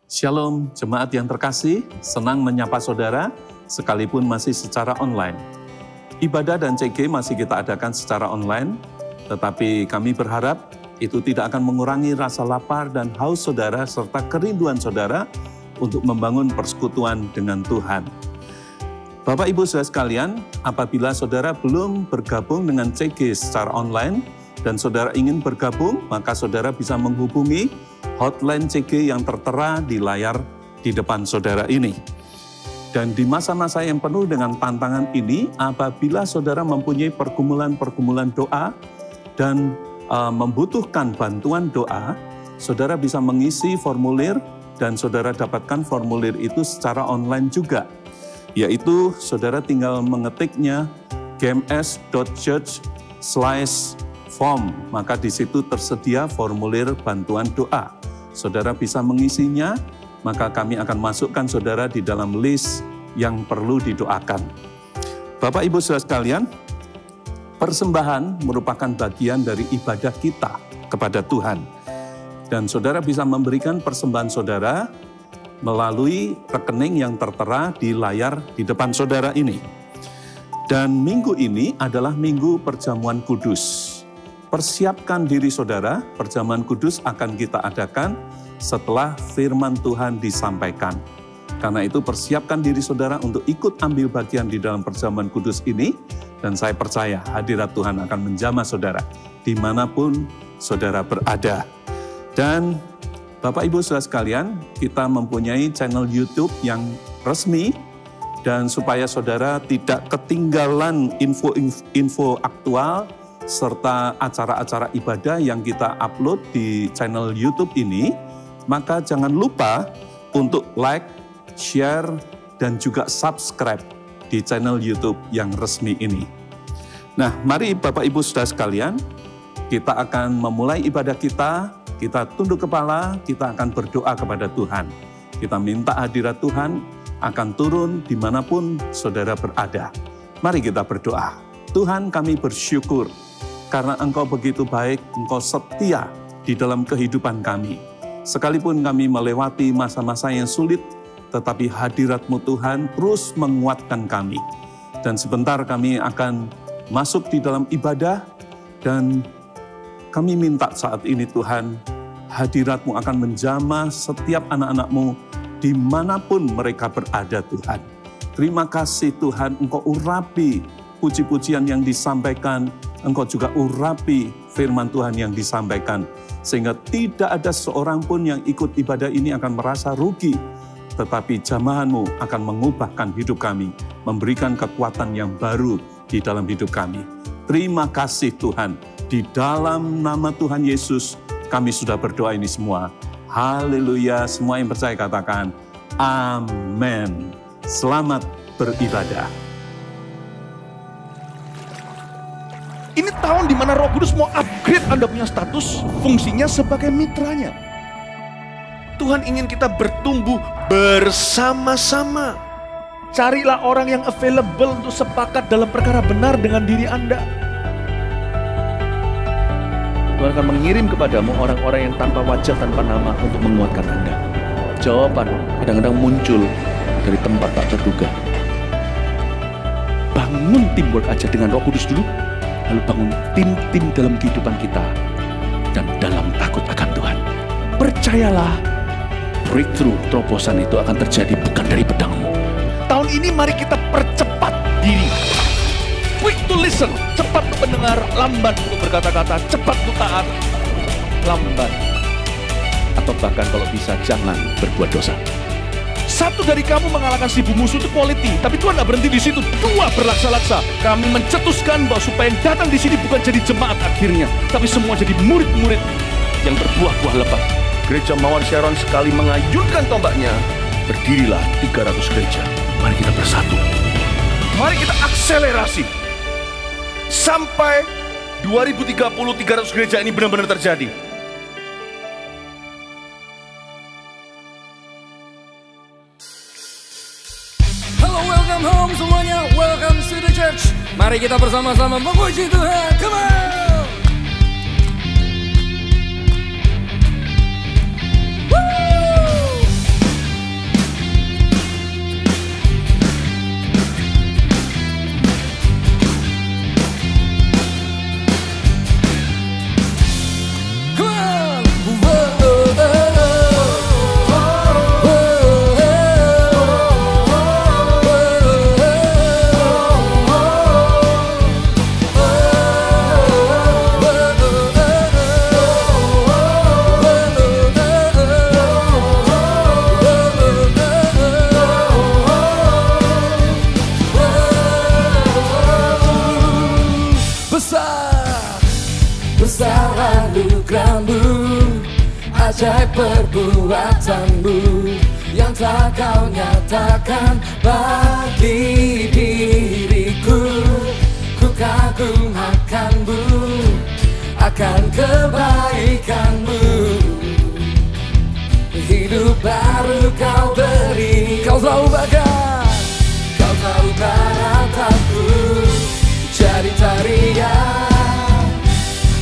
Shalom jemaat yang terkasih, senang menyapa saudara sekalipun masih secara online. Ibadah dan CG masih kita adakan secara online, tetapi kami berharap itu tidak akan mengurangi rasa lapar dan haus saudara serta kerinduan saudara untuk membangun persekutuan dengan Tuhan. Bapak Ibu saudara sekalian, apabila saudara belum bergabung dengan CG secara online dan saudara ingin bergabung, maka saudara bisa menghubungi hotline CG yang tertera di layar di depan saudara ini. Dan di masa-masa yang penuh dengan tantangan ini, apabila saudara mempunyai pergumulan-pergumulan doa dan membutuhkan bantuan doa, saudara bisa mengisi formulir dan saudara dapatkan formulir itu secara online juga. Yaitu saudara tinggal mengetiknya gms.church/form, maka di situ tersedia formulir bantuan doa. Saudara bisa mengisinya, maka kami akan masukkan saudara di dalam list yang perlu didoakan. Bapak Ibu saudara sekalian, persembahan merupakan bagian dari ibadah kita kepada Tuhan. Dan saudara bisa memberikan persembahan saudara melalui rekening yang tertera di layar di depan saudara ini. Dan minggu ini adalah minggu perjamuan kudus. Persiapkan diri saudara, perjamuan kudus akan kita adakan setelah firman Tuhan disampaikan. Karena itu persiapkan diri saudara untuk ikut ambil bagian di dalam perjamuan kudus ini, dan saya percaya hadirat Tuhan akan menjamah saudara dimanapun saudara berada. Dan Bapak Ibu saudara sekalian, kita mempunyai channel YouTube yang resmi, dan supaya saudara tidak ketinggalan info-info aktual serta acara-acara ibadah yang kita upload di channel YouTube ini, maka jangan lupa untuk like, share, dan juga subscribe di channel YouTube yang resmi ini. Nah, mari Bapak Ibu saudara sekalian, kita akan memulai ibadah kita tunduk kepala, kita akan berdoa kepada Tuhan. Kita minta hadirat Tuhan akan turun dimanapun saudara berada. Mari kita berdoa. Tuhan, kami bersyukur karena Engkau begitu baik, Engkau setia di dalam kehidupan kami. Sekalipun kami melewati masa-masa yang sulit, tetapi hadirat-Mu Tuhan terus menguatkan kami. Dan sebentar kami akan masuk di dalam ibadah, dan kami minta saat ini Tuhan, hadirat-Mu akan menjamah setiap anak-anak-Mu dimanapun mereka berada Tuhan. Terima kasih Tuhan, Engkau urapi puji-pujian yang disampaikan, Engkau juga urapi firman Tuhan yang disampaikan, sehingga tidak ada seorang pun yang ikut ibadah ini akan merasa rugi, tetapi jamahan-Mu akan mengubahkan hidup kami, memberikan kekuatan yang baru di dalam hidup kami. Terima kasih Tuhan, di dalam nama Tuhan Yesus kami sudah berdoa ini semua. Haleluya, semua yang percaya katakan amin. Selamat beribadah. Ini tahun di mana Roh Kudus mau upgrade Anda punya status, fungsinya sebagai mitranya. Tuhan ingin kita bertumbuh bersama-sama. Carilah orang yang available untuk sepakat dalam perkara benar dengan diri Anda. Tuhan akan mengirim kepadamu orang-orang yang tanpa wajah, tanpa nama untuk menguatkan Anda. Jawaban kadang-kadang muncul dari tempat tak terduga. Bangun teamwork aja dengan Roh Kudus dulu. Lalu bangun tim-tim dalam kehidupan kita dan dalam takut akan Tuhan. Percayalah, breakthrough, terobosan itu akan terjadi bukan dari pedangmu. Tahun ini mari kita percepat diri. Quick to listen, cepat untuk mendengar, lambat untuk berkata-kata, cepat untuk taat, lambat. Atau bahkan kalau bisa jangan berbuat dosa. Satu dari kamu mengalahkan 1000 musuh itu quality, tapi Tuhan tidak berhenti di situ. 2 berlaksa-laksa. Kami mencetuskan bahwa supaya yang datang di sini bukan jadi jemaat akhirnya, tapi semua jadi murid-murid yang berbuah-buah lebat. Gereja Mawar Sharon sekali mengayunkan tombaknya, berdirilah 300 gereja. Mari kita bersatu. Mari kita akselerasi sampai 2030 300 gereja ini benar-benar terjadi. Welcome home semuanya, welcome to the church. Mari kita bersama-sama memuji Tuhan, come on! Woo! ajaib perbuatanmu yang telah kau nyatakan bagi diriku. Ku kagum akanmu, akan kebaikanmu. Hidup baru kau beri, kau tahu bahkan, kau tahu barataku. Jadi tarian,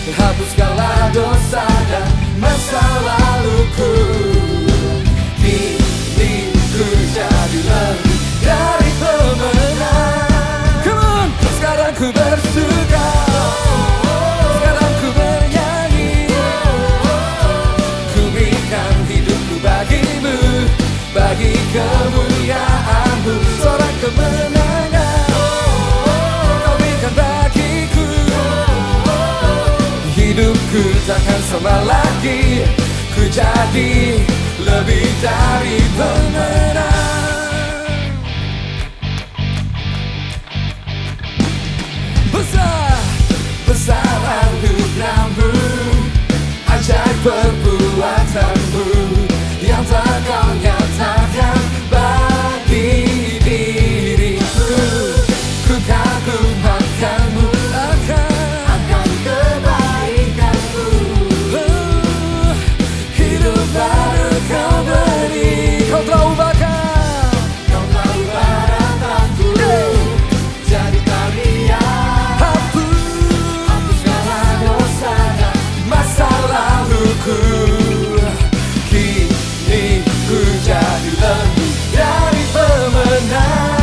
hapuskanlah dosa dan masa laluku. Kini ku jadi lebih dari pemenang. Come on, sekarang ku bersuka, sekarang ku bernyanyi. Ku berikan hidupku bagimu, bagi kemuliaanmu. Seorang kemenangan kau berikan bagiku. Hidupku takkan sama lagi, ku jadi lebih dari pemenang. Besar, besar anugerahmu, ajaib perbuatanmu yang tak kau nyatakan bagi diriku. Ku kagum akanmu, akan kebaikanmu. Hidup baru kau beri, kau tahu bahkan, kau tahu barataku. Jadi tarian, hapuskanlah dosa dan masa laluku. Kini ku jadi lebih dari pemenang.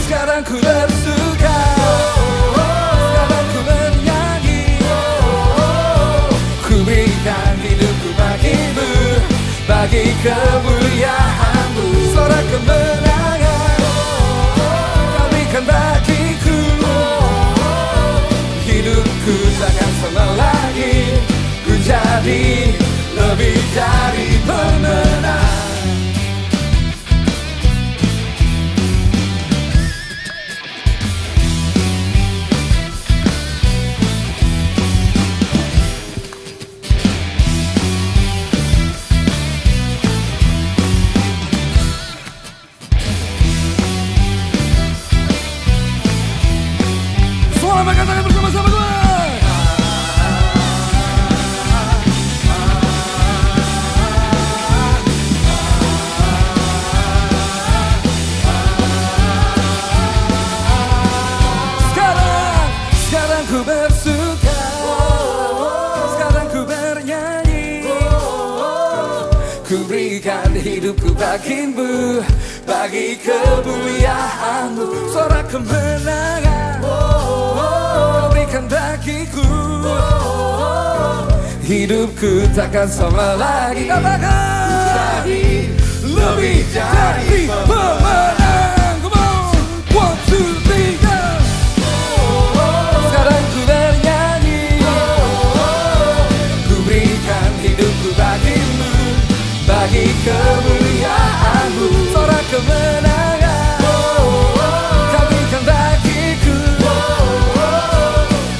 Sekarang ku bersuka, sekarang ku bernyanyi. Ku berikan hidupku bagimu, bagi kemuliaanmu. Suara kemenangan kau berikan bagiku. Hidupku takkan sama lagi, ku jadi lebih dari pemenang. Selamat katakan bersama-sama gue. Sekarang ku bersuka, sekarang ku bernyanyi. Ku berikan hidupku bagimu, bagi kemuliaanmu. Suara kemenangan kau berikan bagiku. Hidupku takkan sama lagi, katakan jadi lebih dari pemenang. Come on, 1, 2, 3, go. Sekarang ku bernyanyi, ku berikan hidupku bagimu, bagi kemuliaanmu. Suara kemenangan kau berikan bagiku.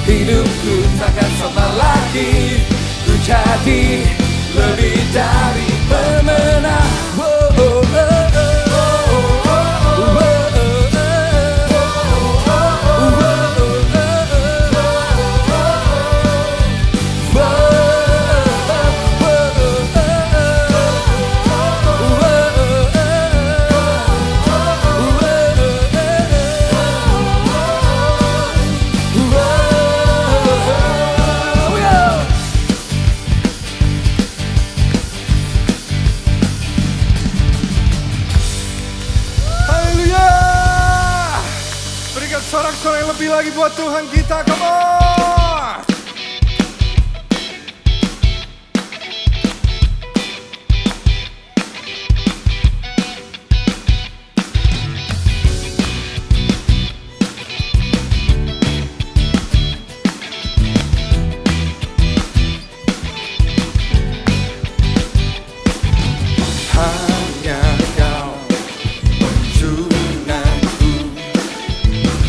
Hidupku takkan sama lagi, ku jadi lebih dari pemenang. Sorak-sorai lebih lagi buat Tuhan kita, come on! Hanya kau menjunanku,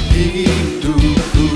hidupku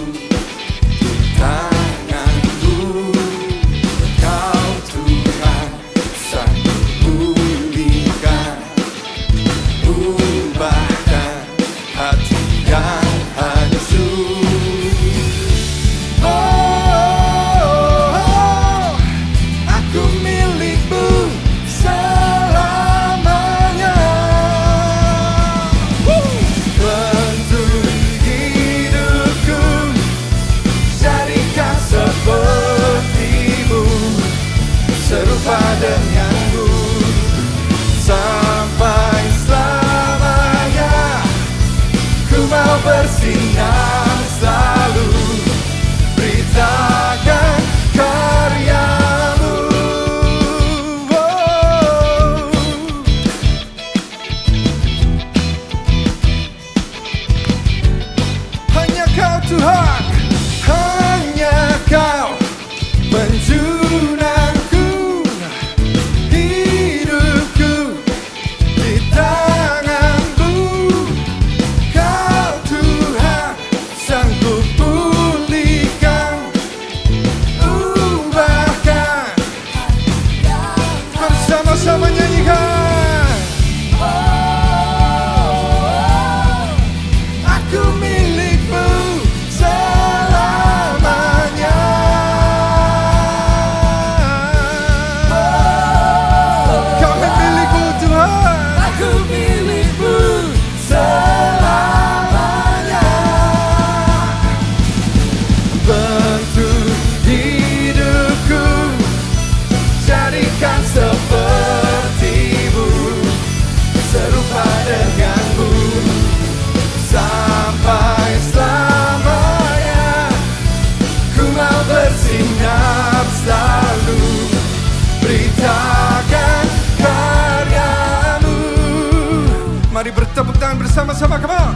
bersama-sama, come on.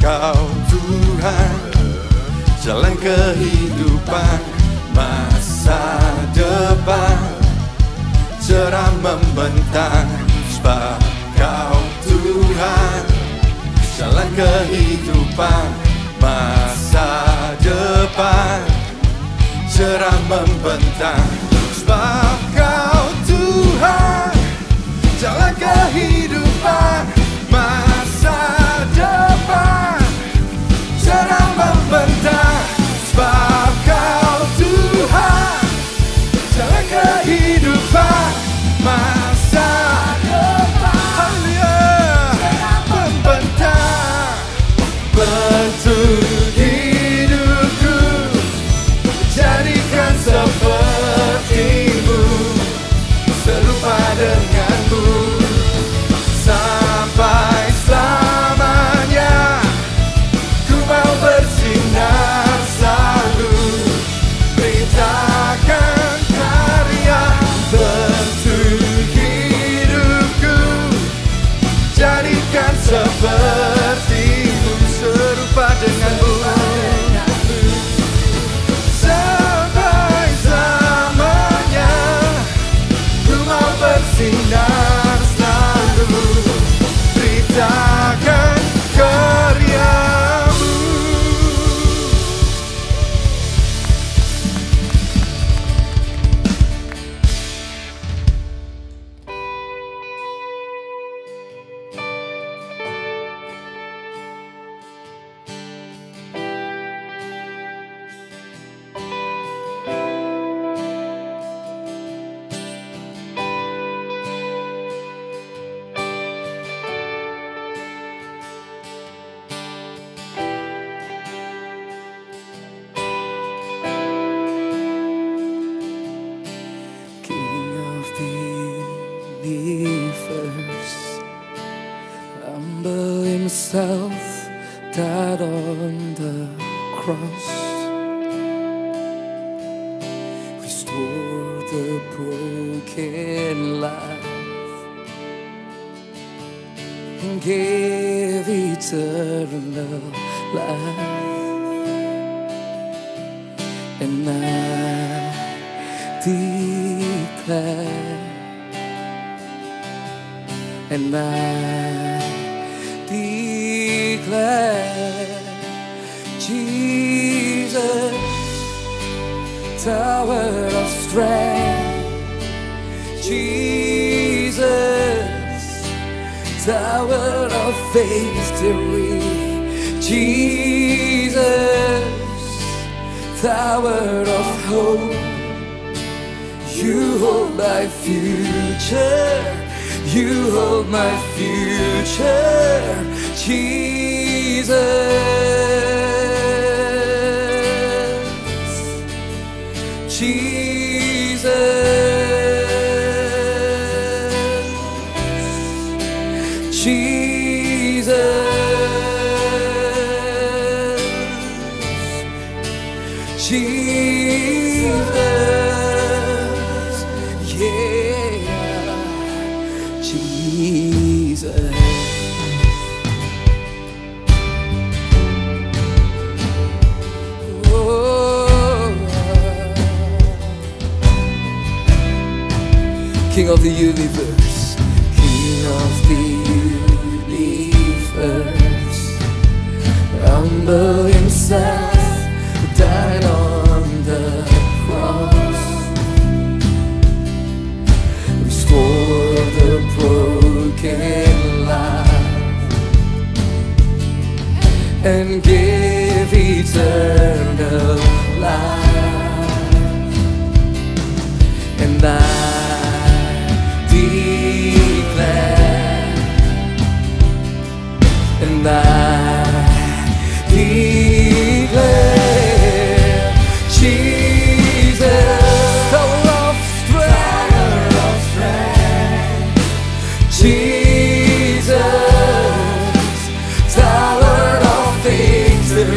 Kau Tuhan, jalan kehidupan, masa depan cerah membentang. Sebab Kau Tuhan, jalan kehidupan, masa depan cerah membentang. Sebab Kau Tuhan, jalan kehidupan, masa depan cerah membentang. Sebab Kau Tuhan, jalan kehidupan, masa depan cerah membentang. Bentuk hidupku jadikan seperti-Mu, serupa denganmu sampai selamanya. Ku mau bersinar selalu, beritakan karya. Bentuk hidupku jadikan seperti-Mu, serupa denganmu sampai selamanya. Ku mau bersinar selalu, beritakan karya-Mu. King of the universe, humble Himself, died on the cross, restore the broken life, and gave eternal life. And I declare, and I declare, Jesus, tower of strength, Jesus, tower of victory, Jesus, tower of hope. You hold my future, you hold my future, Jesus, Jesus, Jesus, Jesus, yeah, Jesus. Oh, King of the universe, King of the universe, humble Himself, died on the cross, restore the broken life, and give eternal life. And I declare, and I declare, Jesus, tower of strength, Jesus, tower of victory.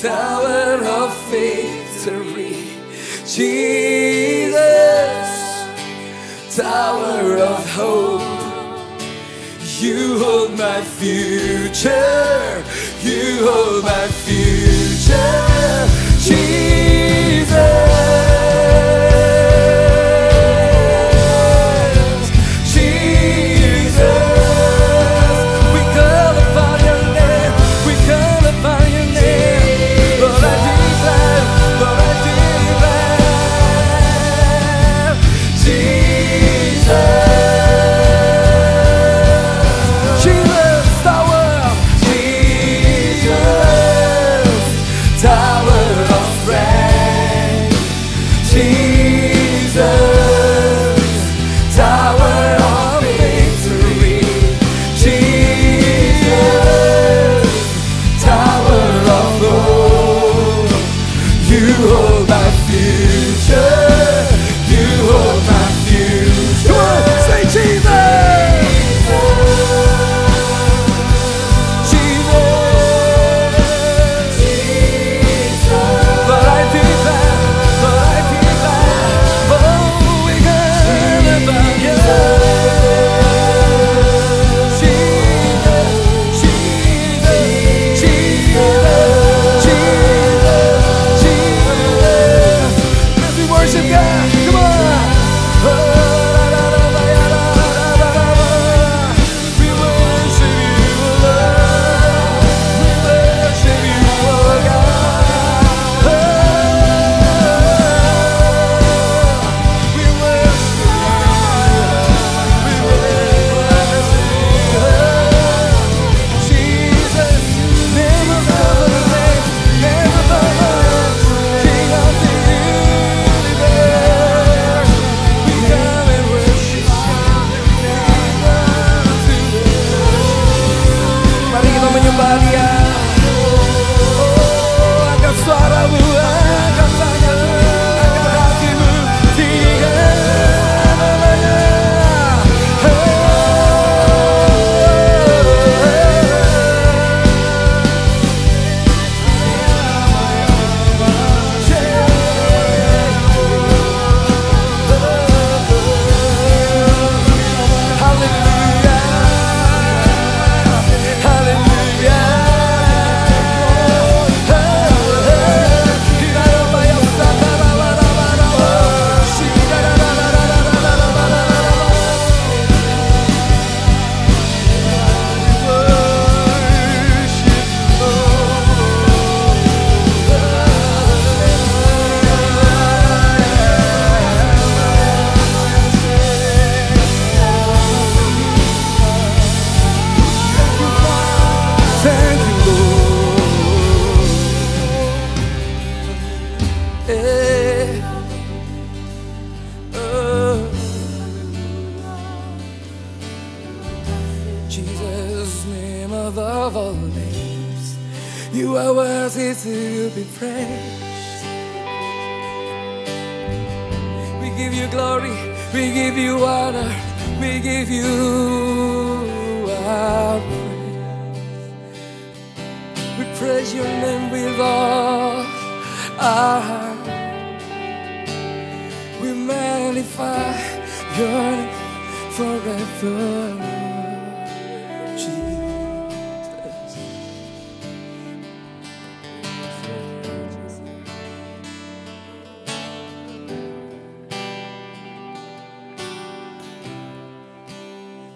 tower of victory. Jesus, tower of hope. You hold my future. You hold my future. Jesus. Jesus, name above all names, you are worthy to be praised. We give you glory, we give you honor, we give you our praise. We praise your name with all our heart. We magnify your name forever.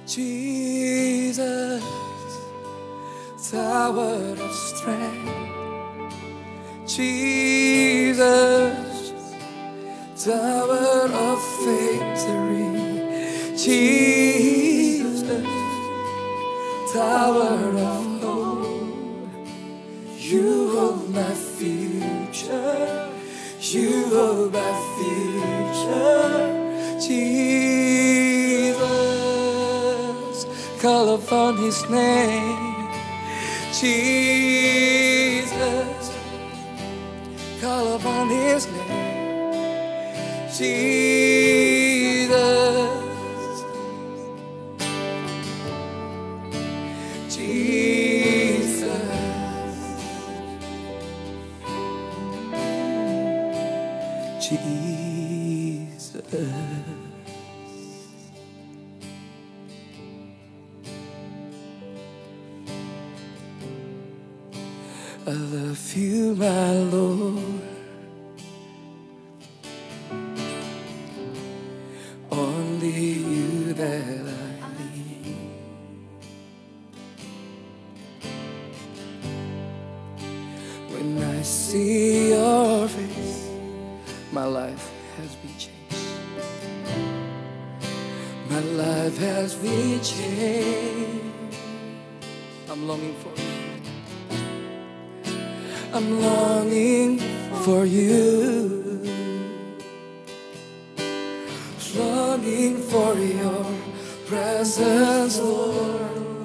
Jesus, tower of strength. Jesus, tower of victory. Jesus, tower of hope. You hold my future. You hold my future. Jesus, call upon his name. Jesus, call upon his name. Jesus, Jesus, Jesus. I love you, my Lord. Only you that I need. When I see your face, my life has been changed. My life has been changed. I'm longing for you. I'm longing for you. Longing for your presence, Lord.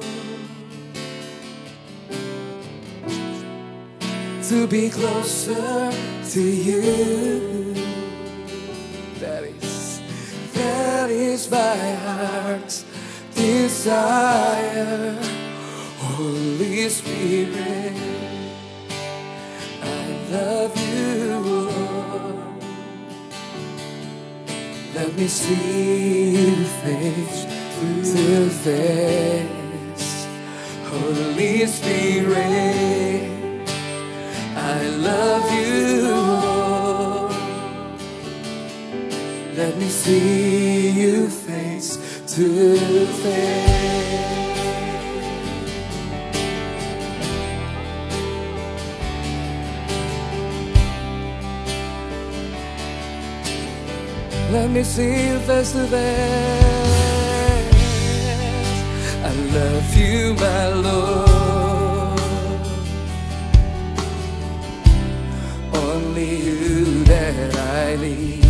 To be closer to you. That is my heart's desire. Holy Spirit, I love you, Lord. Let me see you face to face. Holy Spirit, I love you, Lord. Let me see you face to face. Let me see you face to face. I love you, my Lord. Only you that I need.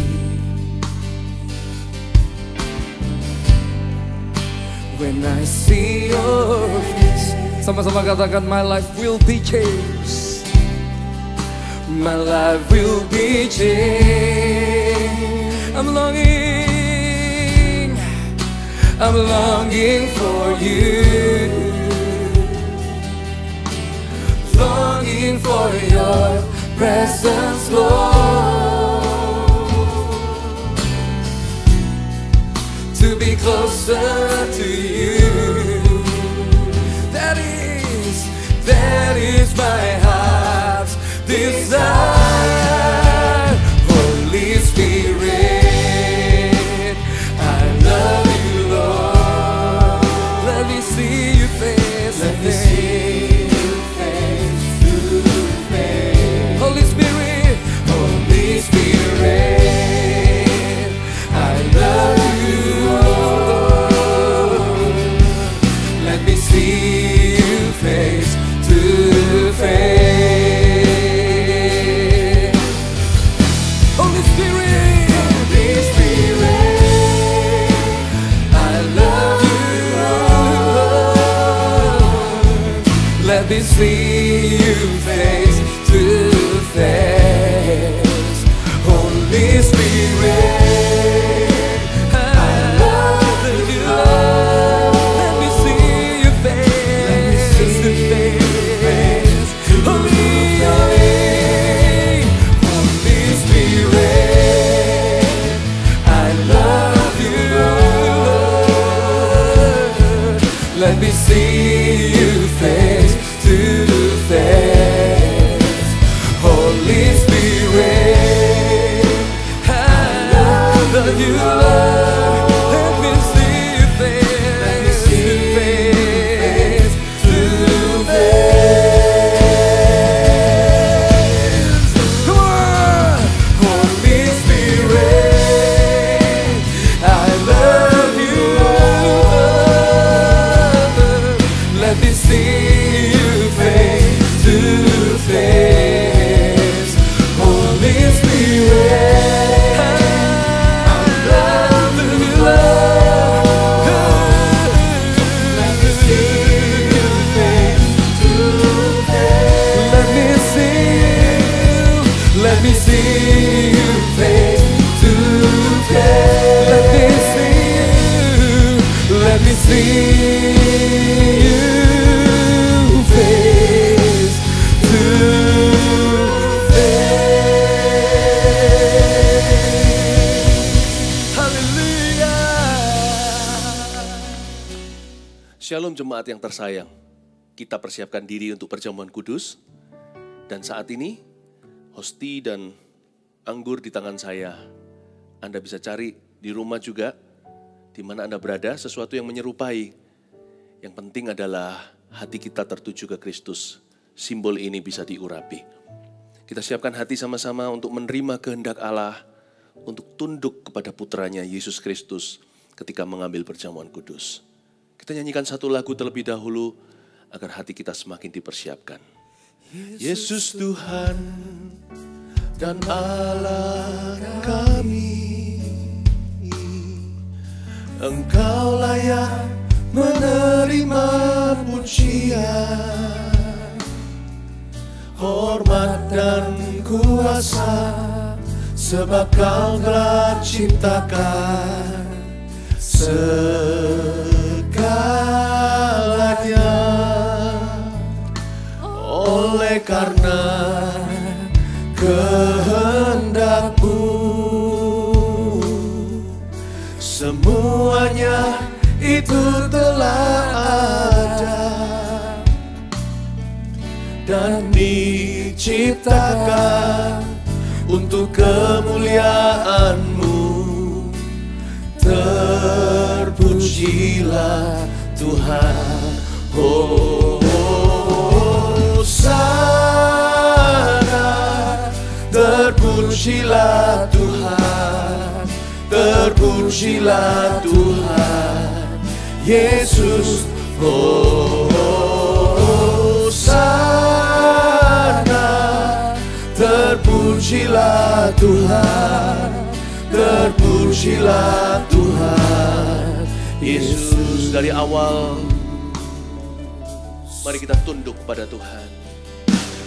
When I see your face, sama-sama katakan, my life will be changed. My life will be changed. I'm longing for you. Longing for your presence, Lord. To be closer to you. That is my heart's desire. Holy Spirit, I love you, Lord. Let me see you face to face. Holy Spirit, Holy Spirit, I love you, Lord. Let me see you face to face. Holy Spirit, I love you, Lord. Let me see you face to face. Holy Spirit, I love you, Lord. Let me see you face to face. Holy Spirit, I love you, Lord. Let me see you face to face. Holy Spirit, I love you, Lord. Let me see you face to face to face. Come on, Holy Spirit, I love you, Lord. Let me see you face to face. Holy Spirit, I love you, Lord. Let me see you face to face. Let me see you face to face. Let me see you face to face. Shalom jemaat yang tersayang. Kita persiapkan diri untuk perjamuan kudus. Dan saat ini, hosti dan anggur di tangan saya. Anda bisa cari di rumah juga, di mana Anda berada, sesuatu yang menyerupai. Yang penting adalah hati kita tertuju ke Kristus. Simbol ini bisa diurapi. Kita siapkan hati sama-sama untuk menerima kehendak Allah, untuk tunduk kepada putranya Yesus Kristus ketika mengambil perjamuan kudus. Kita nyanyikan satu lagu terlebih dahulu agar hati kita semakin dipersiapkan. Yesus Tuhan dan Allah kami, Engkau layak menerima pujian, hormat dan kuasa, sebab Kau telah ciptakan segalanya. Oleh karena kehendak-Mu, semuanya itu telah ada dan diciptakan untuk kemuliaan-Mu. Terpujilah Tuhan. Hosana, terpujilah Tuhan, terpujilah Tuhan Yesus. Hosana, terpujilah Tuhan, terpujilah Tuhan Yesus. Dari awal, mari kita tunduk pada Tuhan.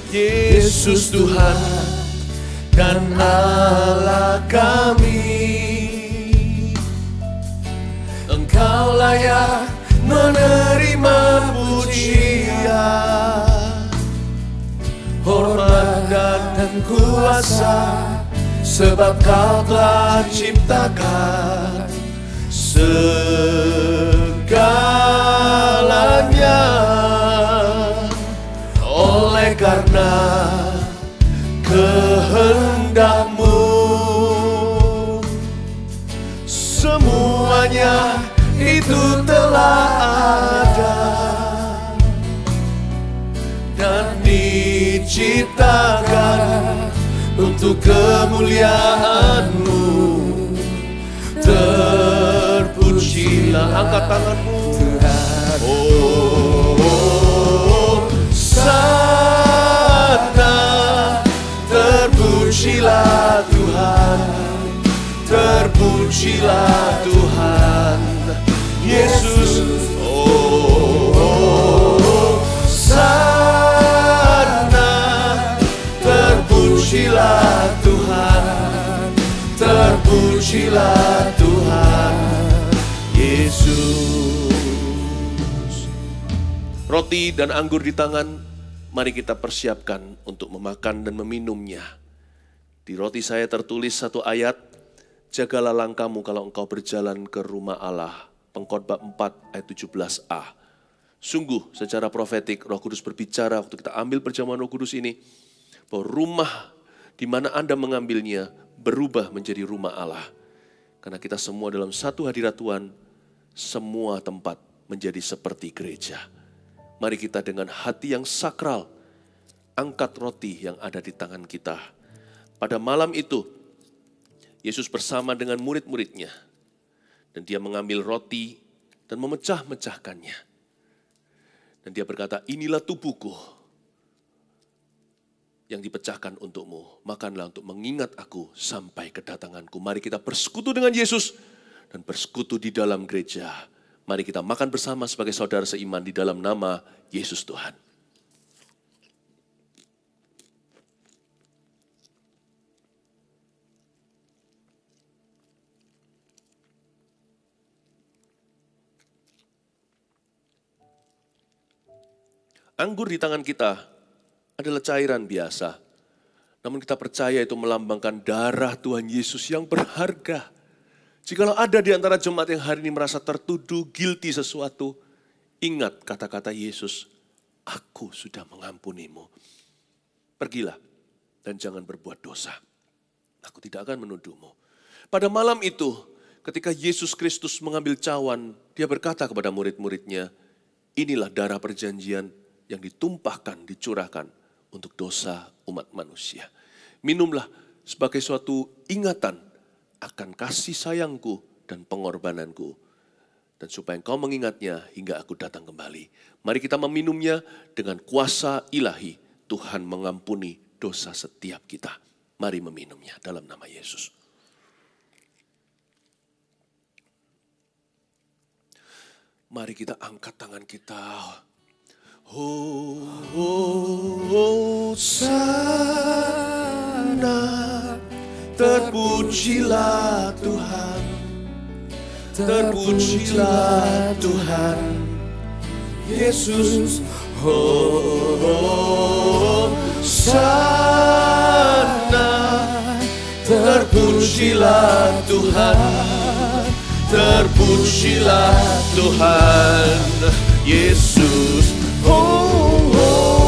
Yesus Tuhan dan Allah kami, Engkau layak menerima pujian, hormat dan kuasa, sebab Kau telah ciptakan segalanya. Oleh karena kehendak-Mu, semuanya itu telah ada dan diciptakan untuk kemuliaan-Mu. Terpujilah, angkat tangan-Mu. Hosana, terpujilah Tuhan, terpujilah Tuhan Yesus. Hosana, terpujilah Tuhan, terpujilah Tuhan Yesus. Roti dan anggur di tangan, mari kita persiapkan untuk memakan dan meminumnya. Di roti saya tertulis satu ayat, jagalah langkahmu kalau engkau berjalan ke rumah Allah. Pengkhotbah 4 ayat 17a. Sungguh secara profetik Roh Kudus berbicara waktu kita ambil perjamuan Roh Kudus ini, bahwa rumah di mana Anda mengambilnya berubah menjadi rumah Allah. Karena kita semua dalam satu hadirat Tuhan, semua tempat menjadi seperti gereja. Mari kita dengan hati yang sakral, angkat roti yang ada di tangan kita. Pada malam itu, Yesus bersama dengan murid-muridnya, dan dia mengambil roti dan memecah-mecahkannya. Dan dia berkata, inilah tubuhku yang dipecahkan untukmu. Makanlah untuk mengingat aku sampai kedatanganku. Mari kita bersekutu dengan Yesus dan bersekutu di dalam gereja. Mari kita makan bersama sebagai saudara seiman di dalam nama Yesus Tuhan. Anggur di tangan kita adalah cairan biasa. Namun kita percaya itu melambangkan darah Tuhan Yesus yang berharga. Jikalau ada di antara jemaat yang hari ini merasa tertuduh, guilty sesuatu, Ingat kata-kata Yesus, aku sudah mengampunimu. Pergilah dan jangan berbuat dosa. Aku tidak akan menuduhmu. Pada malam itu, ketika Yesus Kristus mengambil cawan, dia berkata kepada murid-muridnya, inilah darah perjanjian yang ditumpahkan, dicurahkan untuk dosa umat manusia. Minumlah sebagai suatu ingatan akan kasih sayangku dan pengorbananku. Dan supaya engkau mengingatnya hingga aku datang kembali. Mari kita meminumnya dengan kuasa ilahi. Tuhan mengampuni dosa setiap kita. Mari meminumnya dalam nama Yesus. Mari kita angkat tangan kita. Hosana, terpujilah Tuhan. Terpujilah Tuhan Yesus. Hosana, terpujilah Tuhan. Terpujilah Tuhan Yesus. Hosana,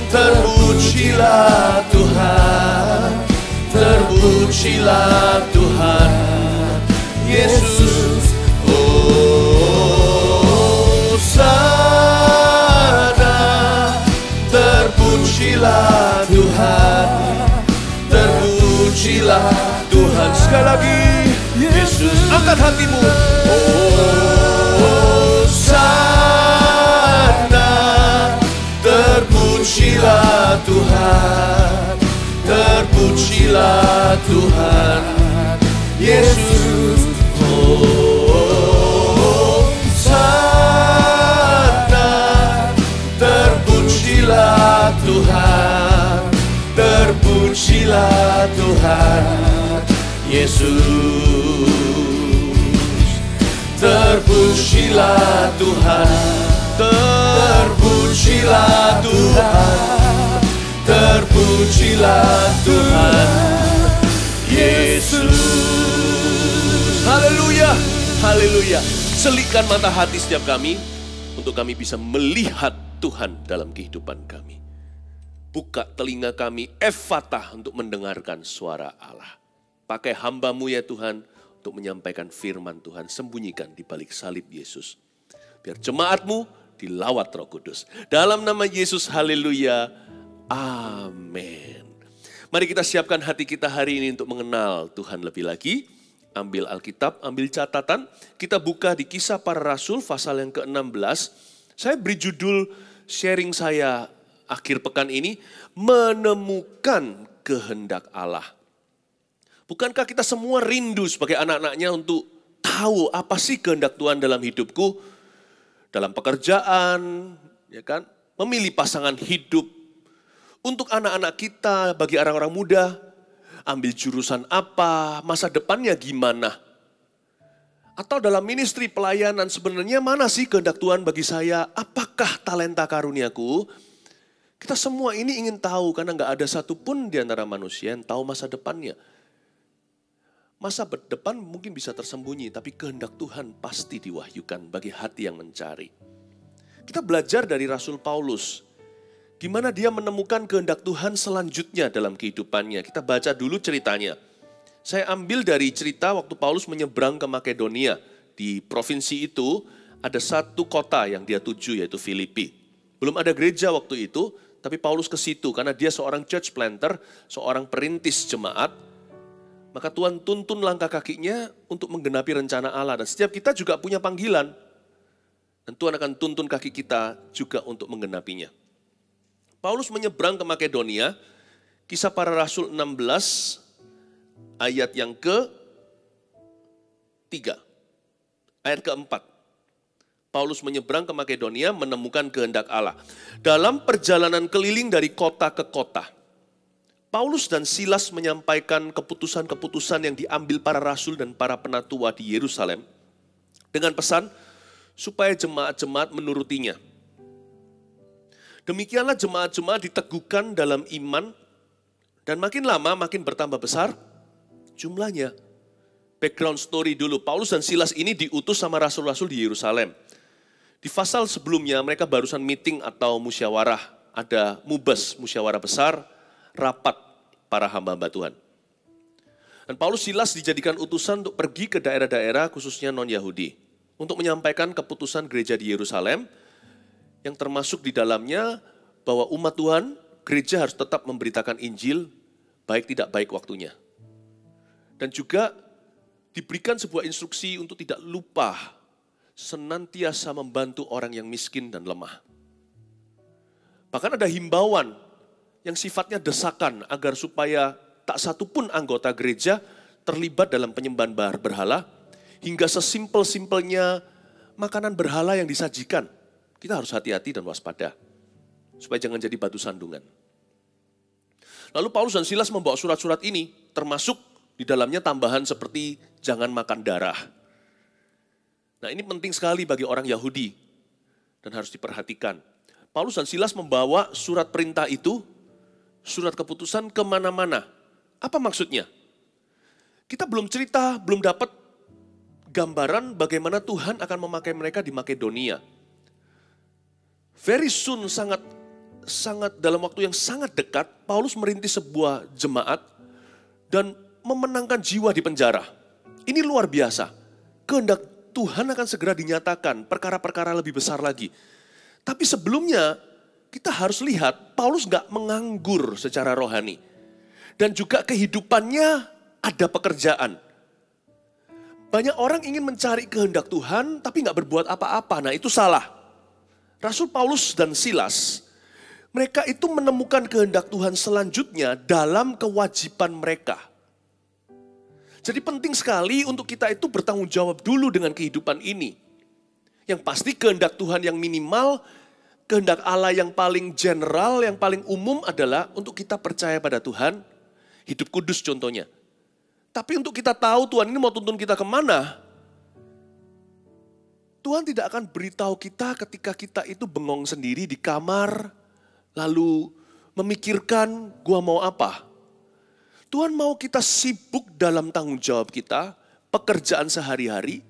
terpujilah Tuhan. Terpujilah Tuhan Yesus. Hosana, terpujilah Tuhan. Terpujilah Tuhan. Sekali lagi Yesus, angkat hatimu. Hosana, terpujilah Tuhan. Terpujilah Tuhan Yesus. Hosana, terpujilah Tuhan. Terpujilah Tuhan Yesus. Terpujilah Tuhan. Terpujilah Tuhan. Terpujilah Tuhan Yesus. Haleluya, haleluya. Selikkan mata hati setiap kami untuk kami bisa melihat Tuhan dalam kehidupan kami. Buka telinga kami, efatah, untuk mendengarkan suara Allah. Pakai hamba-Mu ya Tuhan untuk menyampaikan firman Tuhan. Sembunyikan di balik salib Yesus. Biar jemaat-Mu dilawat Roh Kudus. Dalam nama Yesus, haleluya. Amin. Mari kita siapkan hati kita hari ini untuk mengenal Tuhan lebih lagi. Ambil Alkitab, ambil catatan. Kita buka di Kisah Para Rasul pasal yang ke-16. Saya beri judul sharing saya akhir pekan ini, menemukan kehendak Allah. Bukankah kita semua rindu sebagai anak-anaknya untuk tahu apa sih kehendak Tuhan dalam hidupku? Dalam pekerjaan, ya kan? Memilih pasangan hidup. Untuk anak-anak kita, bagi orang-orang muda, ambil jurusan apa, masa depannya gimana. Atau dalam ministry pelayanan, sebenarnya mana sih kehendak Tuhan bagi saya? Apakah talenta karuniaku? Kita semua ini ingin tahu, karena gak ada satupun di antara manusia yang tahu masa depannya. Masa depan mungkin bisa tersembunyi, tapi kehendak Tuhan pasti diwahyukan bagi hati yang mencari. Kita belajar dari Rasul Paulus. Gimana dia menemukan kehendak Tuhan selanjutnya dalam kehidupannya. Kita baca dulu ceritanya. Saya ambil dari cerita waktu Paulus menyeberang ke Makedonia. Di provinsi itu ada satu kota yang dia tuju, yaitu Filipi. Belum ada gereja waktu itu, tapi Paulus ke situ karena dia seorang church planter, seorang perintis jemaat. Maka Tuhan tuntun langkah kakinya untuk menggenapi rencana Allah. Dan setiap kita juga punya panggilan. Dan Tuhan akan tuntun kaki kita juga untuk menggenapinya. Paulus menyeberang ke Makedonia, Kisah Para Rasul 16, ayat yang ke-3, ayat ke-4. Paulus menyeberang ke Makedonia, menemukan kehendak Allah. Dalam perjalanan keliling dari kota ke kota, Paulus dan Silas menyampaikan keputusan-keputusan yang diambil para rasul dan para penatua di Yerusalem, dengan pesan supaya jemaat-jemaat menurutinya. Demikianlah jemaat-jemaat diteguhkan dalam iman dan makin lama makin bertambah besar jumlahnya. Background story dulu, Paulus dan Silas ini diutus sama rasul-rasul di Yerusalem. Di pasal sebelumnya mereka barusan meeting atau musyawarah, ada mubes, musyawarah besar, rapat para hamba-hamba Tuhan. Dan Paulus Silas dijadikan utusan untuk pergi ke daerah-daerah khususnya non-Yahudi, untuk menyampaikan keputusan gereja di Yerusalem, yang termasuk di dalamnya bahwa umat Tuhan, gereja harus tetap memberitakan Injil, baik tidak baik waktunya. Dan juga diberikan sebuah instruksi untuk tidak lupa senantiasa membantu orang yang miskin dan lemah. Bahkan ada himbauan yang sifatnya desakan agar supaya tak satu pun anggota gereja terlibat dalam penyembahan berhala, hingga sesimpel-simpelnya makanan berhala yang disajikan. Kita harus hati-hati dan waspada, supaya jangan jadi batu sandungan. Lalu Paulus dan Silas membawa surat-surat ini, termasuk di dalamnya tambahan seperti jangan makan darah. Nah, ini penting sekali bagi orang Yahudi dan harus diperhatikan. Paulus dan Silas membawa surat perintah itu, surat keputusan kemana-mana. Apa maksudnya? Kita belum cerita, belum dapat gambaran bagaimana Tuhan akan memakai mereka di Makedonia. Very soon, sangat dalam waktu yang sangat dekat, Paulus merintis sebuah jemaat dan memenangkan jiwa di penjara. Ini luar biasa. Kehendak Tuhan akan segera dinyatakan, perkara-perkara lebih besar lagi. Tapi sebelumnya, kita harus lihat, Paulus gak menganggur secara rohani. Dan juga kehidupannya ada pekerjaan. Banyak orang ingin mencari kehendak Tuhan, tapi gak berbuat apa-apa. Nah, itu salah. Rasul Paulus dan Silas, mereka itu menemukan kehendak Tuhan selanjutnya dalam kewajiban mereka. Jadi penting sekali untuk kita itu bertanggung jawab dulu dengan kehidupan ini. Yang pasti kehendak Tuhan yang minimal, kehendak Allah yang paling general, yang paling umum adalah untuk kita percaya pada Tuhan, hidup kudus contohnya. Tapi untuk kita tahu Tuhan ini mau tuntun kita kemana, Tuhan tidak akan beritahu kita ketika kita itu bengong sendiri di kamar, lalu memikirkan gua mau apa. Tuhan mau kita sibuk dalam tanggung jawab kita, pekerjaan sehari-hari,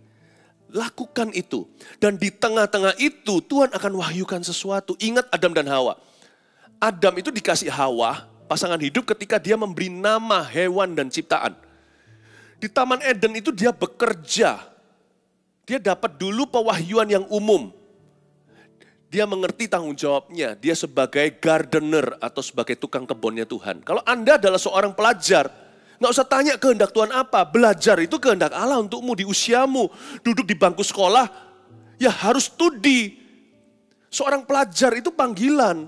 lakukan itu. Dan di tengah-tengah itu Tuhan akan wahyukan sesuatu. Ingat Adam dan Hawa. Adam itu dikasih Hawa, pasangan hidup ketika dia memberi nama hewan dan ciptaan. Di Taman Eden itu dia bekerja. Dia dapat dulu pewahyuan yang umum. Dia mengerti tanggung jawabnya, dia sebagai gardener atau sebagai tukang kebunnya Tuhan. Kalau Anda adalah seorang pelajar, nggak usah tanya kehendak Tuhan apa. Belajar itu kehendak Allah untukmu di usiamu. Duduk di bangku sekolah, ya harus studi. Seorang pelajar itu panggilan.